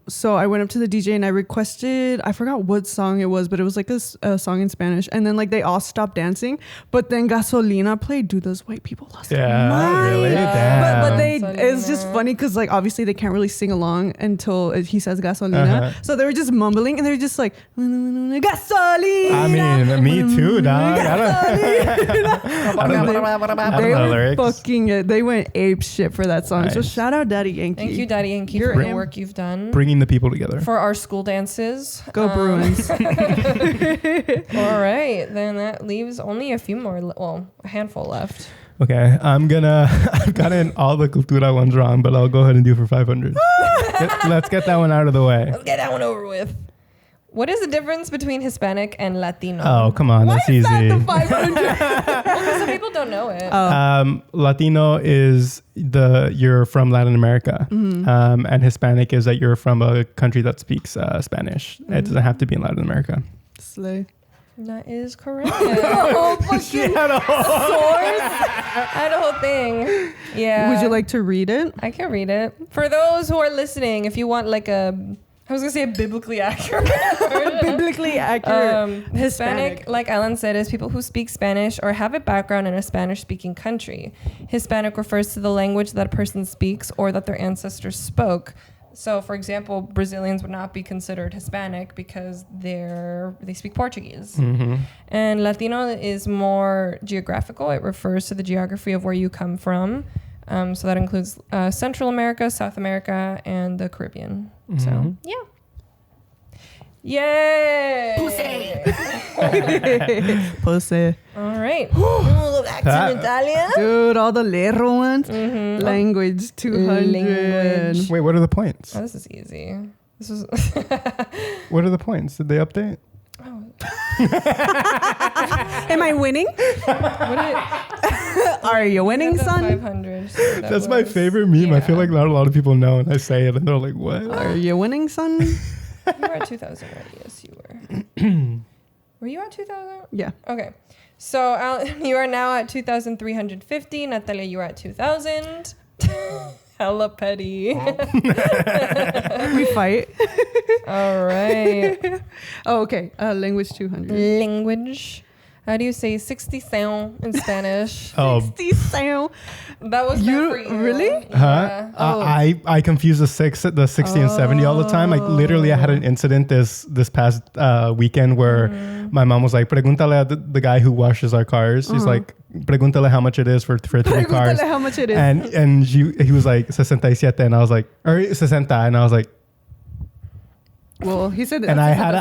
so I went up to the DJ and I requested, I forgot what song it was, but it was like a song in Spanish, and then like they all stopped dancing, but then Gasolina played. Dude, those white people lost their mind. Really? Yeah. But Damn. they, Gasolina. it's just funny because like obviously they can't really sing along until he says gasolina. So they were just mumbling and they were just like gasolina. I mean, me too, dog. I don't know They the were lyrics. fucking it. They went ape shit for that song. So Nice. shout out Daddy Yankee. Thank you, Daddy Yankee, You're for the in. work you've done Bringing the people together. for our school dances. Go Bruins. All right, then that leaves only a few more. A handful left. Okay, I've gotten all the cultura ones wrong, but I'll go ahead and do for 500. Let's get that one out of the way. Let's get that one over with. What is the difference between Hispanic and Latino? Oh, come on, that's easy. The 500. Well, some people don't know it. Latino is you're from Latin America, and Hispanic is that you're from a country that speaks Spanish. It doesn't have to be in Latin America. Slay. That is correct. Oh, fucking Source. I had a whole thing. Yeah. Would you like to read it? I can read it. For those who are listening, if you want like I was gonna say a biblically accurate. Biblically accurate. Hispanic, like Alan said, is people who speak Spanish or have a background in a Spanish-speaking country. Hispanic refers to the language that a person speaks or that their ancestors spoke. So, for example, Brazilians would not be considered Hispanic because they speak Portuguese. And Latino is more geographical. It refers to the geography of where you come from. So that includes Central America, South America, and the Caribbean. So, yeah. Yay! Pussy. All right. We'll go back to Natalia. Dude, all the little ones. Language 200. Language. Wait, what are the points? Oh, this is easy. This is. What are the points? Did they update? Am I winning? Are you winning, son? 500. So That's my favorite meme. I feel like not a lot of people know, and I say it, and they're like, "What?" Are you winning, son? You were at 2000 already. Yes, you were. Were you at 2000? Yeah. Okay. So you are now at 2,350. Natalia, you are at 2,000. Hella petty. We fight. All right. Oh, okay. Language 200. Language. How do you say 60 sound in Spanish? Oh, 60 sound. That was meant for you. Really? Yeah. I confuse the 60 and 70 all the time. Like literally, I had an incident this past weekend where my mom was like, "Pregúntale a the guy who washes our cars." He's like, "Pregúntale how much it is for 3 cars." Pregúntale how much it is. And he was like 67, and I was like, or 60, and I was like, Well, he said that. and I had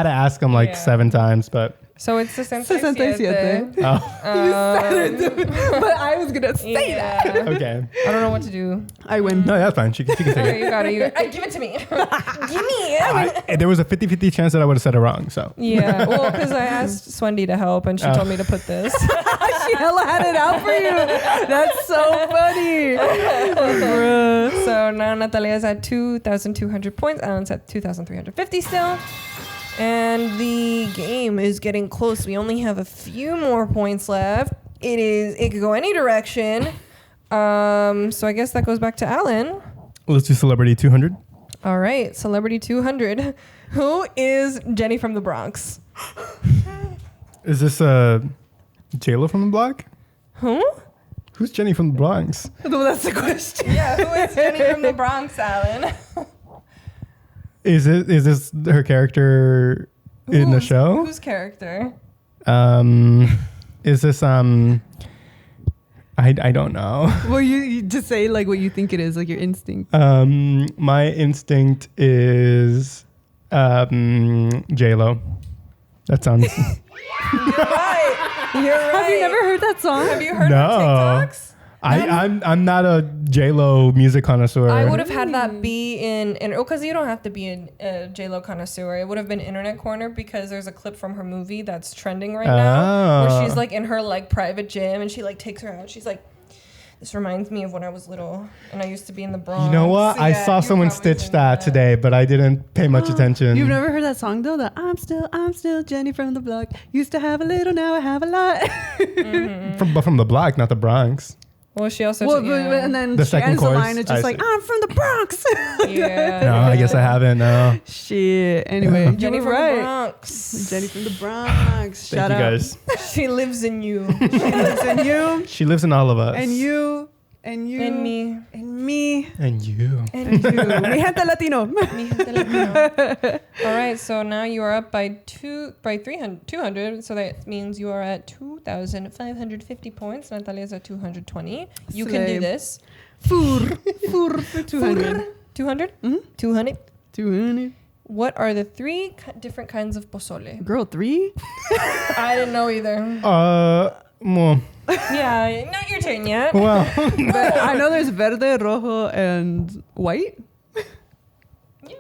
to ask him like 7 times, but. So it's 67. Oh, But I was going to say that. okay. I don't know what to do. I win. No, that's fine. She can take Okay, it. you got it. Give it to me. Give me. There was a 50-50 chance that I would have said it wrong. So Yeah. Well, because I asked Swendy to help, and she told me to put this. She hella had it out for you. That's so funny. Bruh. So now Natalia's at 2,200 points. Alan's at 2,350 still. And the game is getting close. We only have a few more points left. It could go any direction. So I guess that goes back to Alan. let's do Celebrity 200. All right, Celebrity 200. Who is Jenny from the Bronx? Is this J-Lo from the block? Who? Who's Jenny from the Bronx? No, that's the question. Yeah, who is Jenny from the Bronx, Alan? Is this her character in the show? Whose character? Is this I don't know. Well, you just say like what you think it is, like your instinct. My instinct is J-Lo. That sounds You're right. You're right. Have you never heard that song? Have you heard No. her TikToks? I'm not a J-Lo music connoisseur. I would have had that be in because you don't have to be a J-Lo connoisseur. It would have been Internet Corner because there's a clip from her movie that's trending right now where she's like in her like private gym and she like takes her out. She's like, this reminds me of when I was little and I used to be in the Bronx. You know what? I saw someone stitch that today, but I didn't pay much attention. You've never heard that song though? That I'm still Jenny from the block. Used to have a little, now I have a lot. From the block, not the Bronx. Well, she also and then The she second ends chorus, the line. It's just I like see. I'm from the Bronx. yeah. No, I guess I haven't. No. Shit. Anyway, Jenny you from were the right. Bronx. Jenny from the Bronx. Thank Shout you out. guys. She lives in you. She lives in you She lives in all of us. and you and you And me. and me And you. and you. Mi gente Latino. Mi gente Latino. All right, so now you are up by 200. So that means you are at 2,550 points. Natalia's at 220. You can do Slay. this. Fur for 200. 200? Mhm. 200. 200. What are the three different kinds of pozole? Girl, 3? I didn't know either. Well, Yeah, not your turn yet. well, But I know there's verde, rojo, and white. Yeah.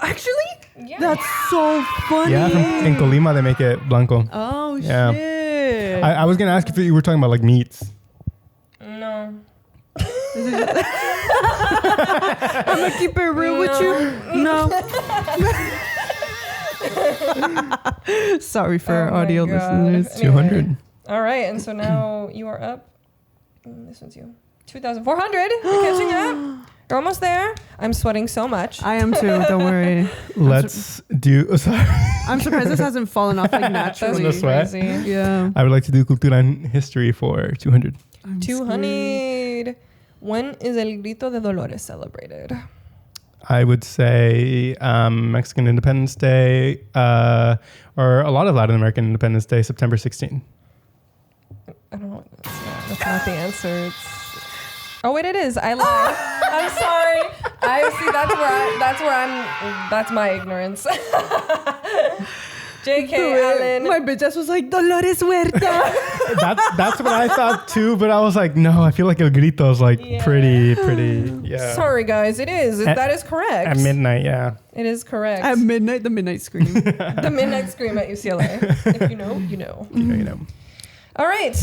Actually? Yeah. That's so funny. yeah, in Colima they make it blanco. Oh, Yeah. shit. I was gonna ask if you were talking about like meats. No. I'm gonna keep it real with you. No. Sorry for Oh our my audio God. listeners. Anyway. 200. All right, and so now you are up. This one's you. 2,400. You're catching up. You're almost there. I'm sweating so much. I am too. Don't worry. Let's do. Sorry. I'm surprised this hasn't fallen off like That's naturally. the sweat. crazy. Yeah. I would like to do cultura and history for 200. I'm 200. When is El Grito de Dolores celebrated? I would say Mexican Independence Day, or a lot of Latin American Independence Day, September 16th. I don't know. That's not the answer. Oh wait, it is. I lied. I'm sorry. That's my ignorance. JK Allen. My bitch ass was like, Dolores Huerta. That's what I thought too, but I was like, no, I feel like El Grito is like Yeah. pretty, yeah. Sorry guys, it is. That is correct. At midnight, yeah. It is correct. At midnight, the midnight scream. The midnight scream at UCLA. If you know, you know. You know. All right.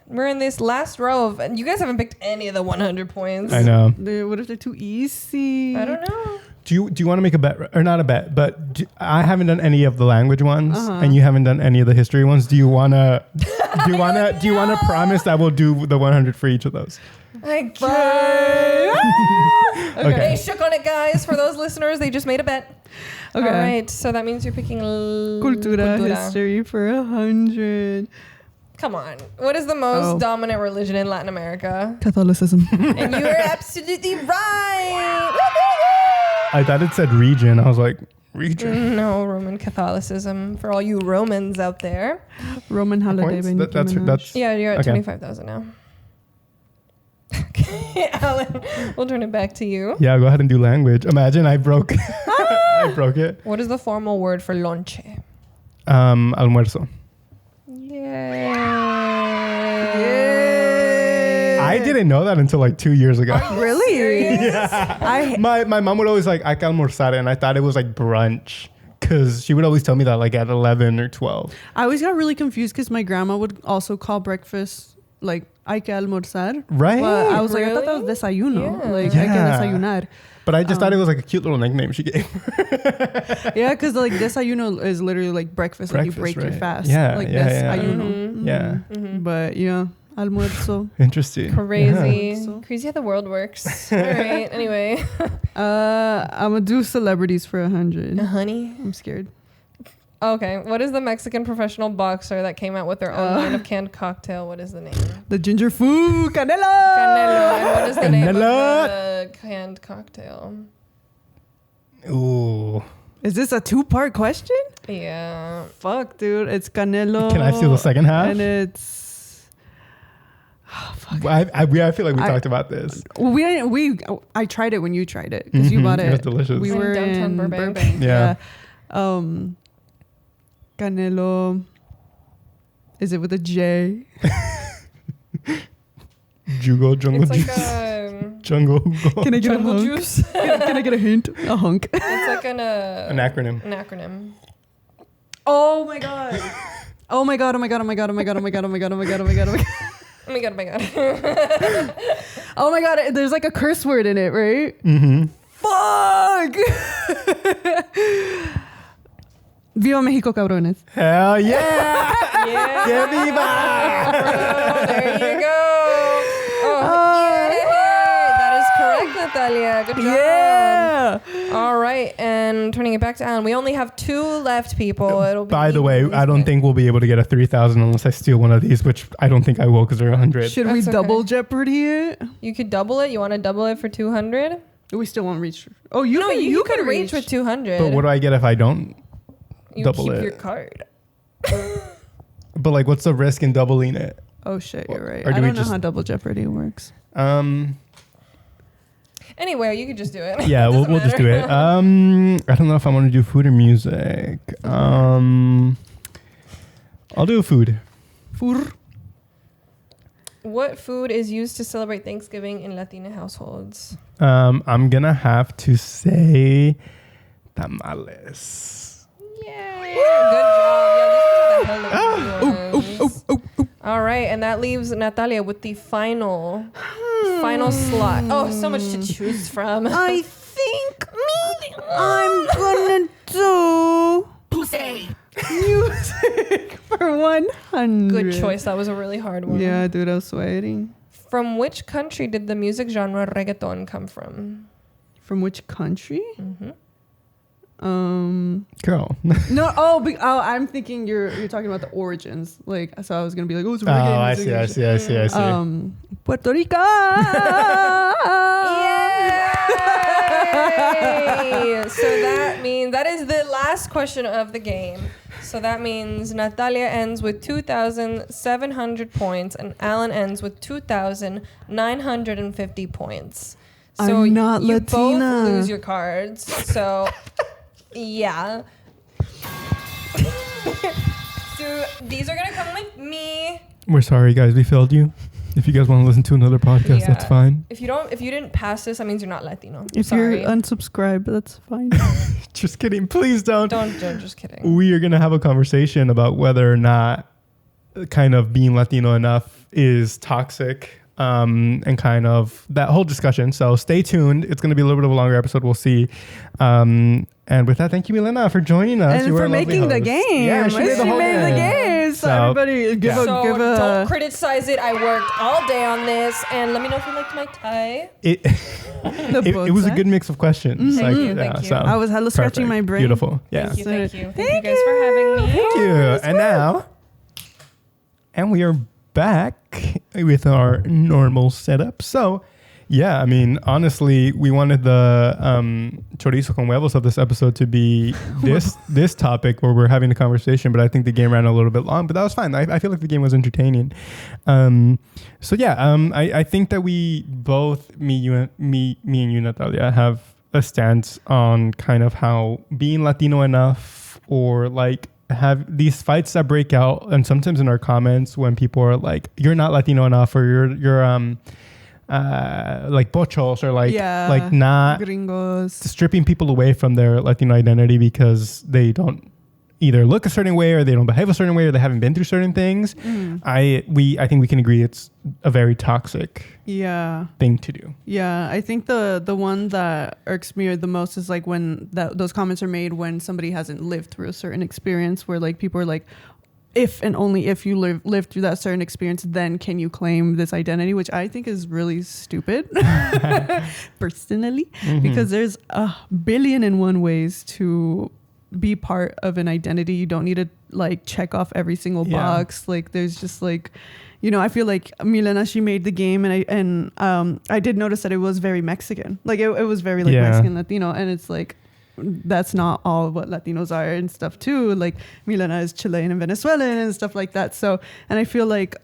We're in this last row of, and you guys haven't picked any of the 100 points. I know. What if they're too easy? I don't know. Do you want to make a bet, or not a bet, but I haven't done any of the language ones, Uh-huh. and you haven't done any of the history ones. Do you wanna promise that we'll do the 100 for each of those? I guess. Okay. They shook on it, guys. For those listeners, they just made a bet. Okay. All right. So that means you're picking Cultura history for 100. Come on. What is the most dominant religion in Latin America? Catholicism. And you are absolutely right. I thought it said region. I was like, region. No, Roman Catholicism. For all you Romans out there. Roman holiday Points? by Nicki That's Minaj. Yeah, you're at Okay. 25,000 now. Okay, Alan, we'll turn it back to you. Yeah, go ahead and do language. Imagine I broke I broke it. What is the formal word for lonche? Almuerzo. Yay. I didn't know that until like 2 years ago. Really? Yeah. My mom would always like, hay que almorzar, and I thought it was like brunch. Because she would always tell me that like at 11 or 12. I always got really confused because my grandma would also call breakfast like hay que almorzar. Right. But I was like, I thought Really? that was desayuno. Yeah. Like, hay que Yeah. desayunar. But I just thought it was like a cute little nickname she gave. Yeah, because like desayuno is literally like breakfast, like you break your right. fast. Yeah, like yeah, yeah. desayuno. Yeah. But yeah, almuerzo. Interesting. Crazy. Yeah. Crazy how the world works. All right. Anyway. I'm gonna do celebrities for 100. Honey. I'm scared. Okay. What is the Mexican professional boxer that came out with their own line of canned cocktail? What is the name? The ginger foo, Canelo. Canelo. And what is the name of Canelo. the canned cocktail? Ooh. Is this a 2-part question? Yeah. Fuck, dude. It's Canelo. Can I steal the second half? And it's. I feel like we talked about this. Well, we didn't. I tried it when you tried it because you bought it. It was delicious. We In were downtown in Burbank. Burbank. Yeah. Canelo. Is it with a J? Jugo, jungle It's like juice. Jungle. Can I get a jungle hunk? juice. Can I get a hint? A hunk. It's like an acronym. An acronym. Oh my god. Oh my god. Oh my god. Oh my god. Oh my god. Oh my god. Oh my god. Oh my god. Oh my god. Oh my god. Oh my god, oh my god. Oh my god. There's like a curse word in it, right? Mm-hmm. Fuck. Viva Mexico, cabrones. Hell yeah! Yeah. ¡Que viva! Oh, there you go. Oh, yay. That is correct, Natalia. Good job. Yeah. All right, and turning it back to Alan. We only have 2 left, people. It'll be By the way, I don't think we'll be able to get a 3,000 unless I steal one of these, which I don't think I will because they're 100. Should we That's double okay. Jeopardy it? You could double it. You want to double it for 200? We still won't reach. Oh, you No, can, you can can reach with 200. But what do I get if I don't you double keep it? your card. But like, what's the risk in doubling it? Oh shit, you're right. Or do I we don't know just- how double Jeopardy works. Anyway, you could just do it. Yeah, Doesn't we'll just do matter. it. I don't know if I want to do food or music. I'll do food. Food. What food is used to celebrate Thanksgiving in Latina households? I'm gonna have to say tamales. Yay! Good job. Yeah, these are the hell of good ones. All right, and that leaves Natalia with the final slot. Oh, so much to choose from. I think I'm gonna do music for 100. Good choice. That was a really hard one. Yeah, dude, I was sweating. From which country did the music genre reggaeton come from? From which country? Mm-hmm. Girl. No. Oh, I'm thinking you're talking about the origins. Like, so I was gonna be like, oh, it's Oh, reggae. I music. see. I see. Puerto Rico. Yay! So that means that is the last question of the game. So that means Natalia ends with 2,700 points and Alan ends with 2,950 points. So I'm not you Latina. both lose your cards. So yeah. So these are gonna come with me. We're sorry, guys. We failed you. If you guys want to listen to another podcast, that's Yeah. fine. If you didn't pass this, that means you're not Latino. If Sorry. you're unsubscribed, that's fine. Just kidding. Please don't. Don't, just kidding. We are going to have a conversation about whether or not kind of being Latino enough is toxic, and kind of that whole discussion. So stay tuned. It's going to be a little bit of a longer episode. We'll see. And with that, thank you, Milena, for joining us. And You were for a lovely game. host. Yeah, she made the whole game. So everybody give So a don't criticize it. I worked all day on this, and let me know if you liked my tie. It was a good mix of questions. Thank you, thank you. So I was hella scratching my brain. Beautiful. Yeah. Thank you, thank you. Thank you Thank guys for having me. Thank you. And we are back with our normal setup. So, yeah, I mean, honestly, we wanted the chorizo con huevos of this episode to be this topic where we're having a conversation, but I think the game ran a little bit long, but that was fine. I feel like the game was entertaining. I think that we both, me and you, Natalia, have a stance on kind of how being Latino enough, or like have these fights that break out, and sometimes in our comments when people are like, you're not Latino enough, or you're like pochos, or like not gringos, stripping people away from their Latino identity because they don't either look a certain way, or they don't behave a certain way, or they haven't been through certain things. I think we can agree it's a very toxic thing to do. Yeah, I think the one that irks me the most is like when those comments are made when somebody hasn't lived through a certain experience, where like people are like, if and only if you live through that certain experience, then can you claim this identity, which I think is really stupid personally, because there's a billion and one ways to be part of an identity. You don't need to like check off every single box. Like there's just like, you know, I feel like Milena, she made the game, and I did notice that it was very Mexican. Like it was very like Mexican Latino, and it's like, that's not all what Latinos are and stuff too. Like Milena is Chilean and Venezuelan and stuff like that. So, and I feel like,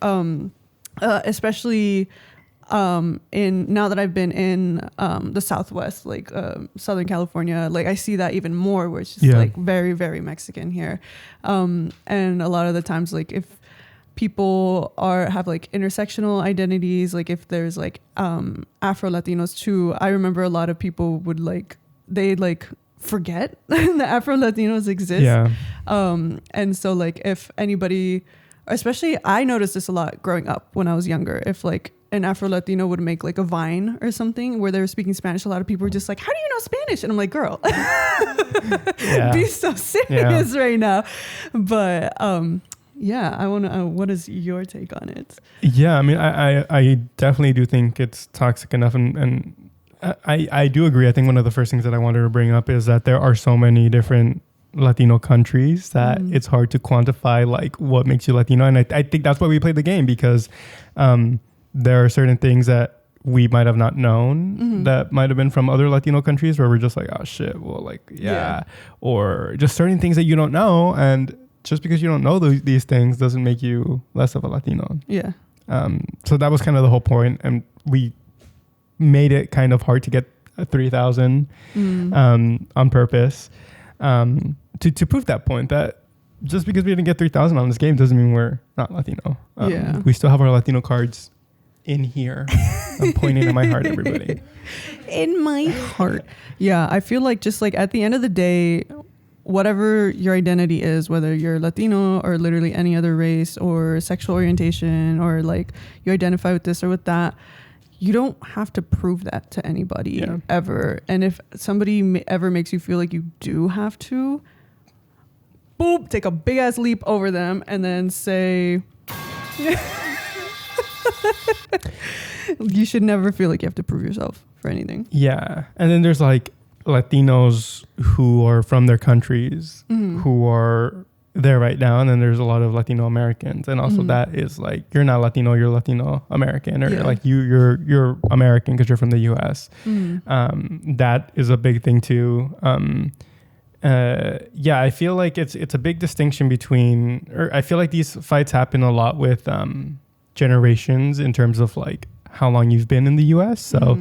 especially in now that I've been in the Southwest, like Southern California, like I see that even more, where it's just like very, very Mexican here. And a lot of the times, like if people have like intersectional identities, like if there's like Afro Latinos too. I remember a lot of people would they forget that Afro Latinos exist. Yeah. And so like if anybody, especially I noticed this a lot growing up when I was younger, if like an Afro Latino would make like a Vine or something where they were speaking Spanish, a lot of people were just like, how do you know Spanish? And I'm like, girl, be so serious right now. But yeah, I want to, what is your take on it? Yeah, I mean, I definitely do think it's toxic enough. And I do agree. I think one of the first things that I wanted to bring up is that there are so many different Latino countries that it's hard to quantify like what makes you Latino. And I think that's why we play the game, because there are certain things that we might have not known that might have been from other Latino countries where we're just like, oh shit, well, like, yeah. Or just certain things that you don't know. And just because you don't know these things doesn't make you less of a Latino. Yeah. So that was kind of the whole point. And we made it kind of hard to get 3,000 on purpose to prove that point, that just because we didn't get 3,000 on this game doesn't mean we're not Latino. We still have our Latino cards in here. I'm pointing at my heart, everybody. In my heart. Yeah, I feel like just like at the end of the day, whatever your identity is, whether you're Latino or literally any other race or sexual orientation, or like you identify with this or with that, you don't have to prove that to anybody ever. And if somebody ever makes you feel like you do have to, boop, take a big ass leap over them and then say, you should never feel like you have to prove yourself for anything. Yeah. And then there's like Latinos who are from their countries who are there right now, and then there's a lot of Latino Americans, and also that is like, you're not Latino, you're Latino American, or like you're American because you're from the US. That is a big thing too. I feel like it's a big distinction between, or I feel like these fights happen a lot with generations in terms of like how long you've been in the US. So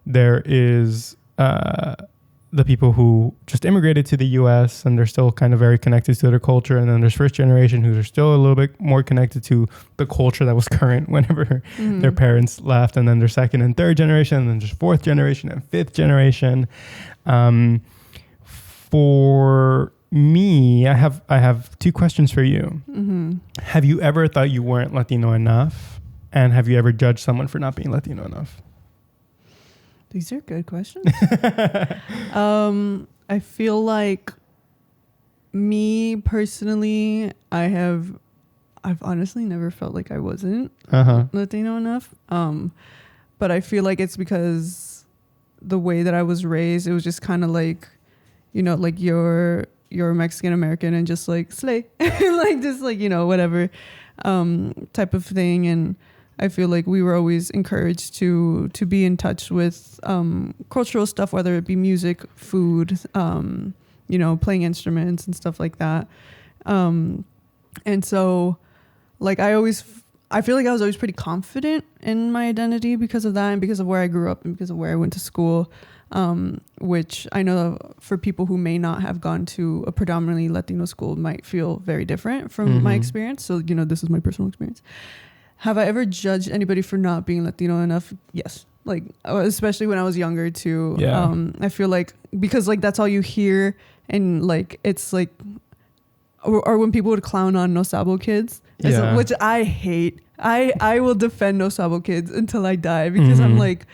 there is the people who just immigrated to the US and they're still kind of very connected to their culture. And then there's first generation who are still a little bit more connected to the culture that was current whenever their parents left. And then there's second and third generation, and then there's fourth generation and fifth generation. For me, I have two questions for you. Have you ever thought you weren't Latino enough? And have you ever judged someone for not being Latino enough? These are good questions. I feel like me personally, I've honestly never felt like I wasn't Latino enough. But I feel like it's because the way that I was raised, it was just kind of like, you know, like you're Mexican American and just like slay, like just like, you know, whatever type of thing. And I feel like we were always encouraged to be in touch with cultural stuff, whether it be music, food, you know, playing instruments and stuff like that. And so, like, I feel like I was always pretty confident in my identity because of that, and because of where I grew up and because of where I went to school, which I know for people who may not have gone to a predominantly Latino school might feel very different from my experience. So, you know, this is my personal experience. Have I ever judged anybody for not being Latino enough? Yes. Like, especially when I was younger too. Yeah. I feel like, because like that's all you hear, and like it's like, or when people would clown on No Sabo kids, which I hate. I will defend No Sabo kids until I die, because I'm like,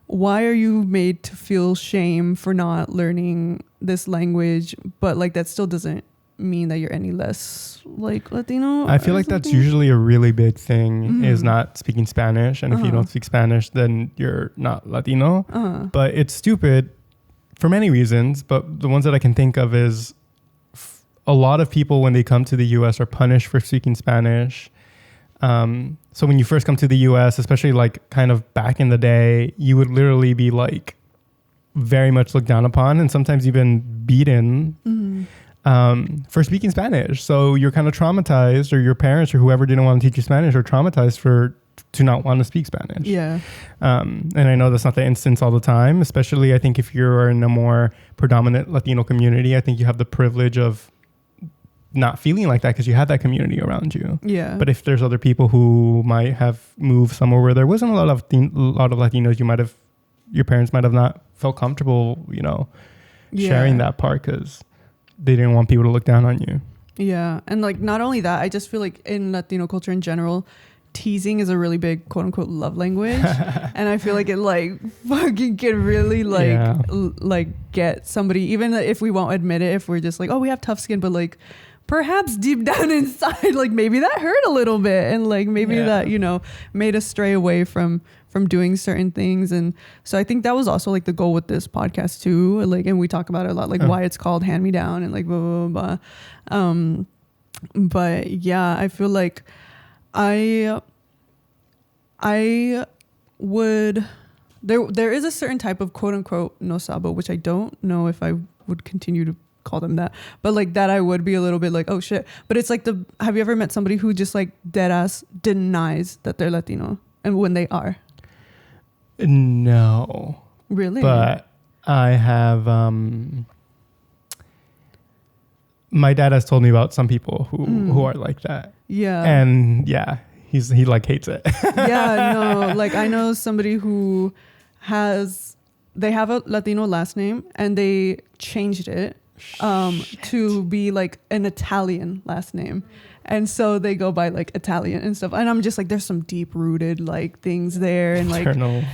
why are you made to feel shame for not learning this language? But like that still doesn't mean that you're any less like Latino. I feel like that's usually a really big thing, is not speaking Spanish. And if you don't speak Spanish, then you're not Latino. But it's stupid for many reasons. But the ones that I can think of is a lot of people, when they come to the US, are punished for speaking Spanish. So when you first come to the US, especially like kind of back in the day, you would literally be like very much looked down upon, and sometimes even beaten for speaking Spanish. So you're kind of traumatized, or your parents or whoever didn't want to teach you Spanish are traumatized to not want to speak Spanish. Yeah. And I know that's not the instance all the time, especially I think if you're in a more predominant Latino community. I think you have the privilege of not feeling like that because you had that community around you. Yeah. But if there's other people who might have moved somewhere where there wasn't a lot of Latinos, your parents might have not felt comfortable, sharing that part because they didn't want people to look down on you. Yeah. And like, not only that, I just feel like in Latino culture in general, teasing is a really big quote unquote love language. And I feel like it like fucking can really like get somebody, even if we won't admit it, if we're just like, oh, we have tough skin, but like perhaps deep down inside, like maybe that hurt a little bit. And like maybe that, made us stray away from doing certain things. And so I think that was also like the goal with this podcast too. Like, and we talk about it a lot, like why it's called Hand Me Down and like blah, blah, blah. But yeah, I feel like I would, there is a certain type of quote unquote no sabo, which I don't know if I would continue to call them that, but like that I would be a little bit like, oh shit. But it's like have you ever met somebody who just like dead ass denies that they're Latino and when they are? No. Really? But I have, my dad has told me about some people who are like that. Yeah. And yeah, he like hates it. Yeah, no, like I know somebody who they have a Latino last name and they changed it to be like an Italian last name. And so they go by like Italian and stuff. And I'm just like, there's some deep rooted like things there. And like,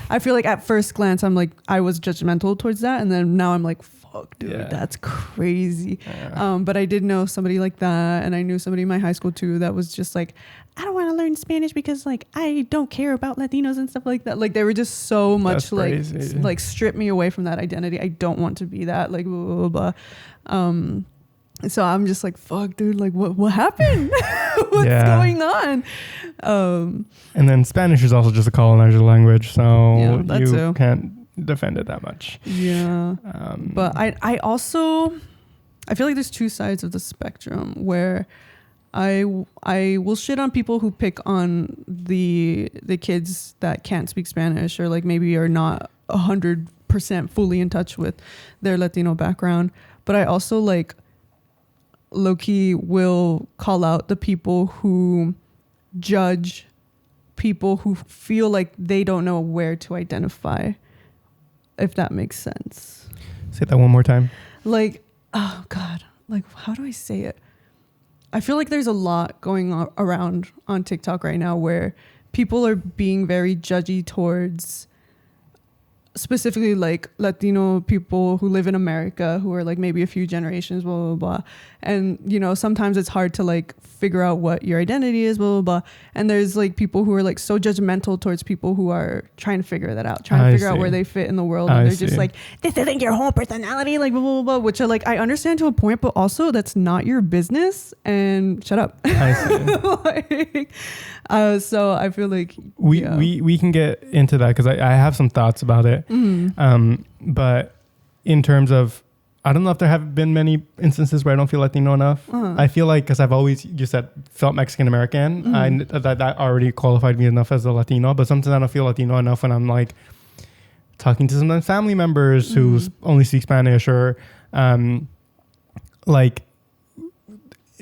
I feel like at first glance, I'm like, I was judgmental towards that. And then now I'm like, fuck, dude, that's crazy. Yeah. But I did know somebody like that. And I knew somebody in my high school too that was just like, I don't want to learn Spanish because like I don't care about Latinos and stuff like that. Like they were just so much like strip me away from that identity. I don't want to be that, like blah, blah, blah. So I'm just like, fuck, dude, like what happened? What's going on? And then Spanish is also just a colonizer language, so you too. Can't defend it that much. Yeah. But I also, I feel like there's two sides of the spectrum where I will shit on people who pick on the kids that can't speak Spanish or like maybe are not 100% fully in touch with their Latino background. But I also like low-key will call out the people who judge people who feel like they don't know where to identify, if that makes sense. Say that one more time. Like, oh God, like how do I say it? I feel like there's a lot going around on TikTok right now where people are being very judgy towards specifically like Latino people who live in America who are like maybe a few generations, blah, blah, blah. And, sometimes it's hard to like figure out what your identity is, blah, blah, blah. And there's like people who are like so judgmental towards people who are trying to figure that out, trying to figure out where they fit in the world. And they're just like, this isn't your whole personality, like blah, blah, blah, which are like, I understand to a point, but also that's not your business and shut up. I see. So I feel like we can get into that because I have some thoughts about it. But in terms of, I don't know if there have been many instances where I don't feel Latino enough. I feel like because I've always, you said, felt Mexican American, that already qualified me enough as a Latino. But sometimes I don't feel Latino enough when I'm like talking to some family members who only speak Spanish or like.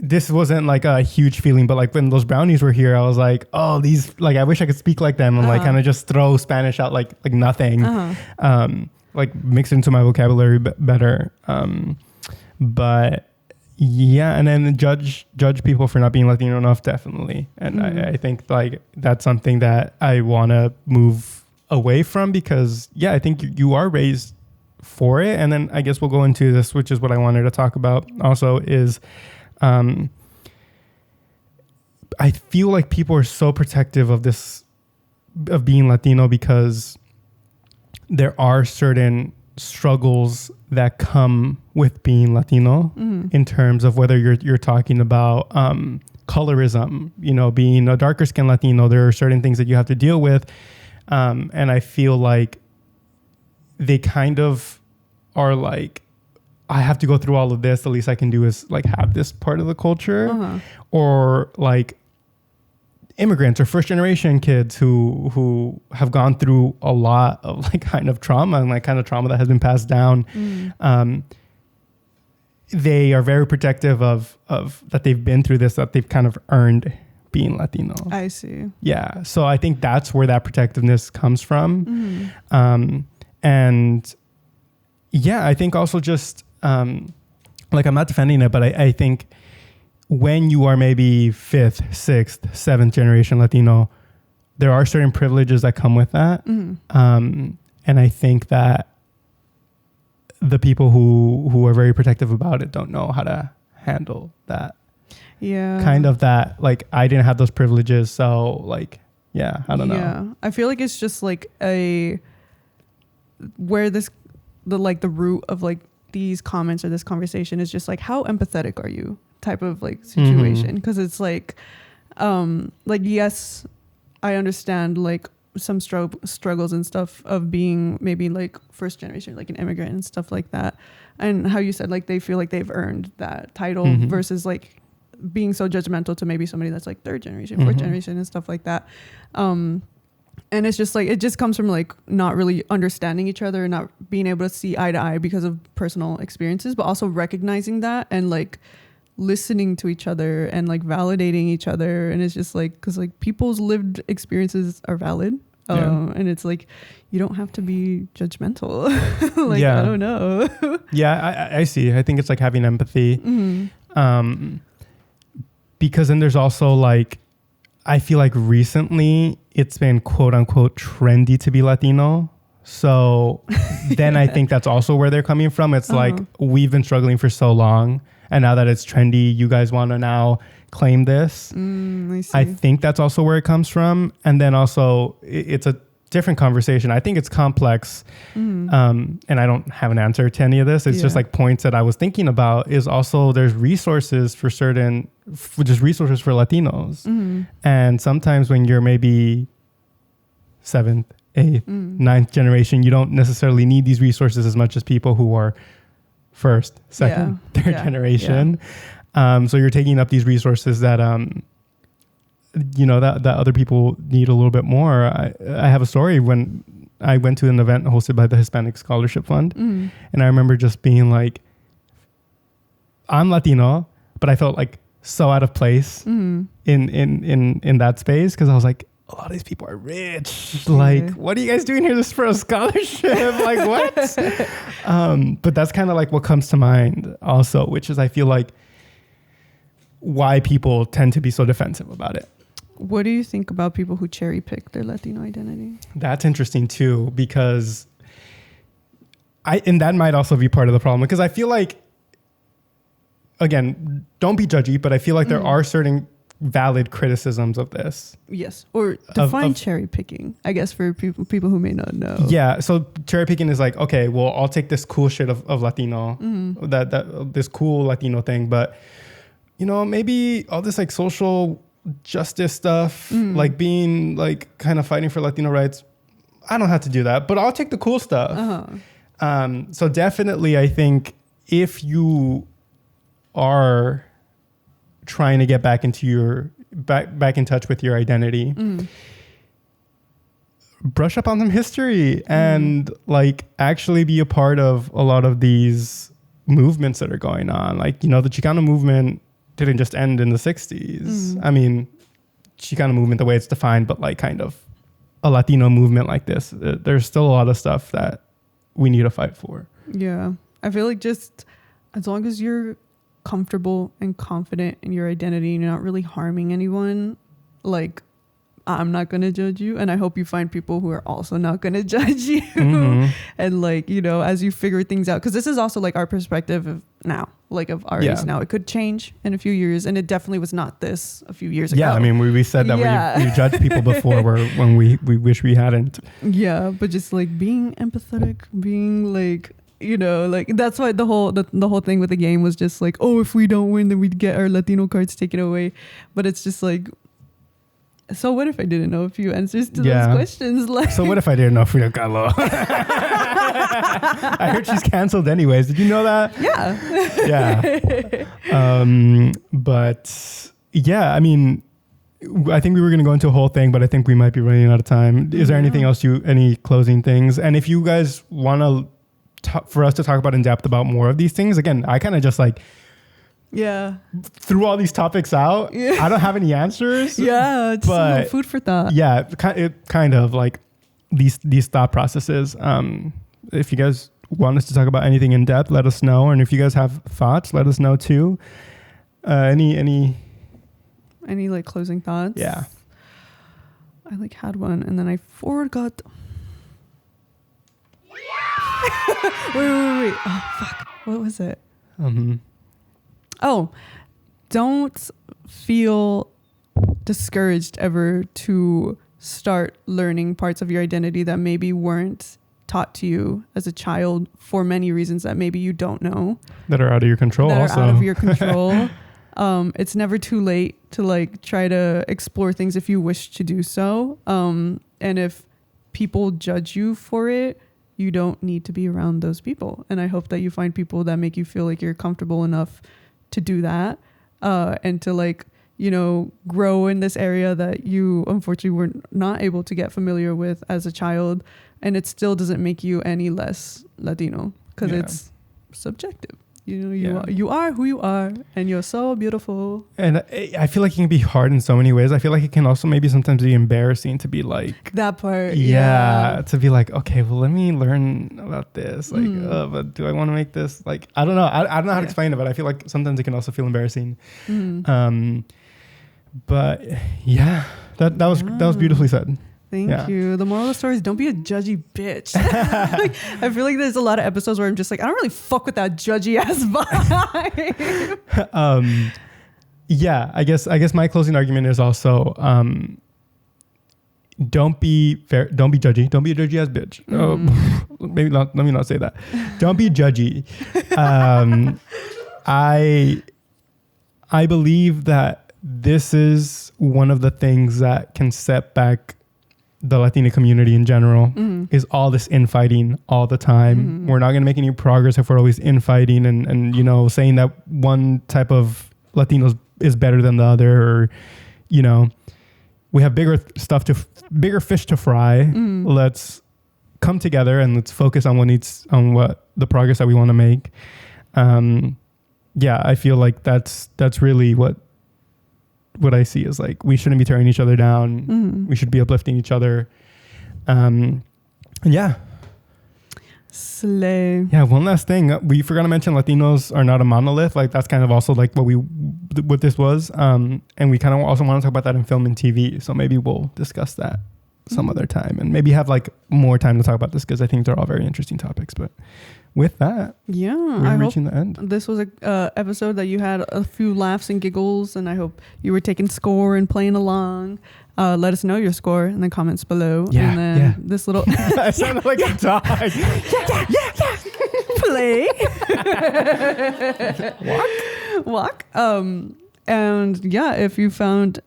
This wasn't like a huge feeling, but like when those brownies were here, I was like, oh, these, like, I wish I could speak like them and like kind of just throw Spanish out like nothing, like mix it into my vocabulary better. But yeah, and then judge people for not being Latino enough, definitely. And I think like that's something that I want to move away from because I think you are raised for it. And then I guess we'll go into this, which is what I wanted to talk about also is, I feel like people are so protective of being Latino because there are certain struggles that come with being Latino in terms of whether you're talking about colorism, being a darker skinned Latino, there are certain things that you have to deal with. And I feel like they kind of are like, I have to go through all of this. The least I can do is like have this part of the culture, or like immigrants or first generation kids who have gone through a lot of like kind of trauma and like kind of trauma that has been passed down. they are very protective of that they've been through this, that they've kind of earned being Latino. I see. Yeah. So I think that's where that protectiveness comes from. Mm-hmm. And yeah, I think also just, like, I'm not defending it, but I think when you are maybe 5th, 6th, 7th generation Latino, there are certain privileges that come with that. Mm-hmm. And I think that the people who are very protective about it don't know how to handle that. Yeah. Kind of that, like, I didn't have those privileges. So, like, yeah, I don't know. Yeah. I feel like it's just like where the root of like these comments or this conversation is just like, how empathetic are you type of like situation? Because it's like yes, I understand like some struggles and stuff of being maybe like first generation, like an immigrant and stuff like that. And how you said like they feel like they've earned that title versus like being so judgmental to maybe somebody that's like 3rd generation, 4th generation and stuff like that. And it's just like, it just comes from like not really understanding each other, not being able to see eye to eye because of personal experiences, but also recognizing that and like listening to each other and like validating each other. And it's just like, because like people's lived experiences are valid. And it's like, you don't have to be judgmental. Like, I don't know. Yeah, I see. I think it's like having empathy. Because then there's also like, I feel like recently it's been quote unquote trendy to be Latino. So then I think that's also where they're coming from. It's like, we've been struggling for so long, and now that it's trendy, you guys want to now claim this. I think that's also where it comes from. And then also it's a different conversation. I think it's complex. And I don't have an answer to any of this. It's just like points that I was thinking about is also there's resources for just resources for Latinos. And sometimes when you're maybe 7th, 8th, 9th generation, you don't necessarily need these resources as much as people who are 1st, 2nd, 3rd generation. So you're taking up these resources that, that other people need a little bit more. I have a story when I went to an event hosted by the Hispanic Scholarship Fund. And I remember just being like, I'm Latino, but I felt like so out of place in that space. Cause I was like, a lot of these people are rich. Like, what are you guys doing here? This for a scholarship? Like, what? But that's kind of like what comes to mind also, which is I feel like why people tend to be so defensive about it. What do you think about people who cherry pick their Latino identity? That's interesting too, because and that might also be part of the problem, because I feel like, again, don't be judgy, but I feel like there are certain valid criticisms of this. Yes. Or define cherry picking, I guess, for people who may not know. Yeah. So cherry picking is like, okay, well, I'll take this cool shit of Latino, that this cool Latino thing, but maybe all this like social justice stuff, like being like kind of fighting for Latino rights, I don't have to do that, but I'll take the cool stuff. So definitely, I think if you are trying to get back into back in touch with your identity, brush up on some history and like actually be a part of a lot of these movements that are going on. Like, the Chicano movement didn't just end in the 60s. I mean, Chicano movement, the way it's defined, but like kind of a Latino movement like this, there's still a lot of stuff that we need to fight for. Yeah. I feel like just as long as you're comfortable and confident in your identity and you're not really harming anyone, like, I'm not going to judge you. And I hope you find people who are also not going to judge you. And like, as you figure things out, because this is also like our perspective of now, like of our age now. It could change in a few years. And it definitely was not this a few years ago. Yeah. I mean, we said that we judged people before when we wish we hadn't. Yeah. But just like being empathetic, being like, like that's why the whole thing with the game was just like, oh, if we don't win, then we'd get our Latino cards taken away. But it's just like, so what if I didn't know a few answers to those questions? Like, so what if I didn't know Frida Kahlo? I heard she's canceled anyways. Did you know that? Yeah. But yeah, I mean, I think we were going to go into a whole thing, but I think we might be running out of time. Is there anything else any closing things? And if you guys want to for us to talk about in depth about more of these things. Again, I kind of just like threw all these topics out. I don't have any answers. It's but food for thought. It kind of like these thought processes. If you guys want us to talk about anything in depth, let us know. And if you guys have thoughts, let us know too. Any like closing thoughts? Yeah. I like had one and then I forgot. wait. Oh, fuck. What was it? Oh, don't feel discouraged ever to start learning parts of your identity that maybe weren't taught to you as a child for many reasons that maybe you don't know. That are out of your control also. Out of your control. It's never too late to like try to explore things if you wish to do so. And if people judge you for it, you don't need to be around those people. And I hope that you find people that make you feel like you're comfortable enough to do that, and to like, grow in this area that you unfortunately were not able to get familiar with as a child. And it still doesn't make you any less Latino because it's subjective. You are who you are, and you're so beautiful. And I feel like it can be hard in so many ways. I feel like it can also maybe sometimes be embarrassing to be like that part. To be like, okay, well, let me learn about this. Like, but do I want to make this? Like, I don't know. I don't know how to explain it, but I feel like sometimes it can also feel embarrassing. But yeah, that was beautifully said. Thank you. The moral of the story is don't be a judgy bitch. Like, I feel like there's a lot of episodes where I'm just like, I don't really fuck with that judgy ass vibe. I guess my closing argument is also don't be judgy. Don't be a judgy ass bitch. Maybe not. Let me not say that. Don't be judgy. I believe that this is one of the things that can set back the Latina community in general, is all this infighting all the time. We're not going to make any progress if we're always infighting and saying that one type of Latinos is better than the other, or we have bigger fish to fry. Let's come together and let's focus on what the progress that we want to make. I feel like that's really what I see is like, we shouldn't be tearing each other down. We should be uplifting each other. Slay. Yeah. One last thing. We forgot to mention Latinos are not a monolith. Like that's kind of also like what this was. And we kind of also want to talk about that in film and TV. So maybe we'll discuss that some other time and maybe have like more time to talk about this because I think they're all very interesting topics. But with that, we're reaching the end. This was a episode that you had a few laughs and giggles, and I hope you were taking score and playing along. Let us know your score in the comments below. Yeah, and then this little I sounded like a dog. Play. Walk. And yeah, if you found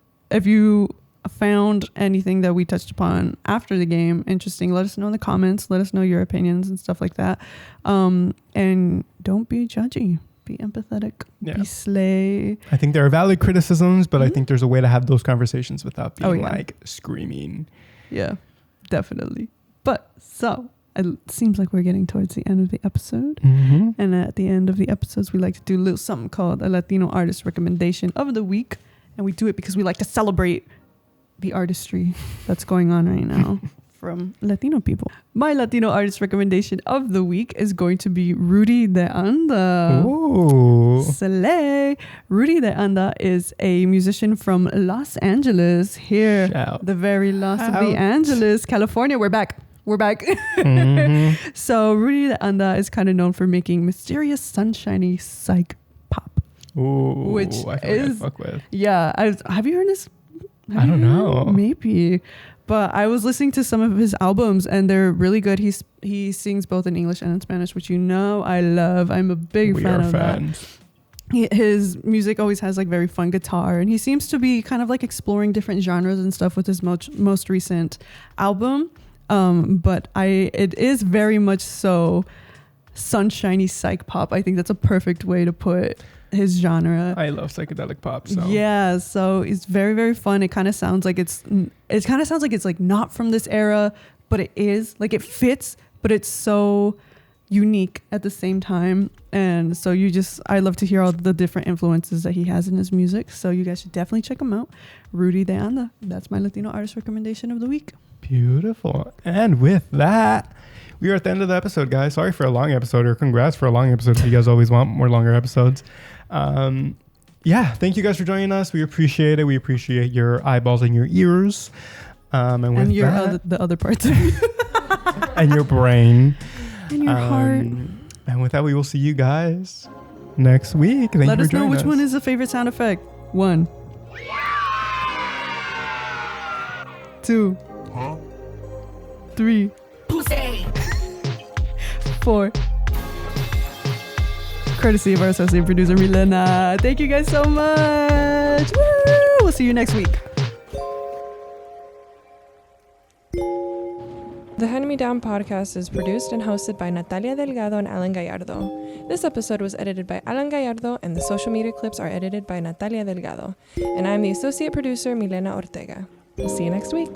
anything that we touched upon after the game interesting, let us know in the comments. Let us know your opinions and stuff like that. And don't be judgy. Be empathetic. Be slay. I think there are valid criticisms, but I think there's a way to have those conversations without being like screaming. Yeah, definitely. But so it seems like we're getting towards the end of the episode. And at the end of the episodes, we like to do a little something called a Latino artist recommendation of the week. And we do it because we like to celebrate the artistry that's going on right now from Latino people. My Latino artist recommendation of the week is going to be Rudy de Anda. Ooh. Slay. Rudy de Anda is a musician from Los Angeles, here, the very Los Angeles, California. We're back. So Rudy de Anda is kind of known for making mysterious, sunshiny psych pop. Ooh, which I is fuck with. Yeah, have you heard this? I don't know. Maybe. But I was listening to some of his albums and they're really good. He sings both in English and in Spanish, which I love. I'm a big fan of that. His music always has like very fun guitar, and he seems to be kind of like exploring different genres and stuff with his most recent album. But it is very much so sunshiny psych pop. I think that's a perfect way to put his genre. I love psychedelic pop. So. Yeah, so it's very, very fun. It kind of sounds like it's like not from this era, but it is. Like it fits, but it's so unique at the same time. And so I love to hear all the different influences that he has in his music. So you guys should definitely check him out. Rudy de Anda. That's my Latino artist recommendation of the week. Beautiful. And with that, we are at the end of the episode, guys. Sorry for a long episode, or congrats for a long episode if you guys always want more longer episodes. Thank you guys for joining us. We appreciate it. We appreciate your eyeballs and your ears. And your the other parts of you. And your brain. And your heart. And with that, we will see you guys next week. Thank Let you for us know joining which us. one is the favorite sound effect. 1, 2, 3, 4. Courtesy of our associate producer, Milena. Thank you guys so much. Woo! We'll see you next week. The Hand Me Down podcast is produced and hosted by Natalia Delgado and Alan Gallardo. This episode was edited by Alan Gallardo, and the social media clips are edited by Natalia Delgado. And I'm the associate producer, Milena Ortega. We'll see you next week.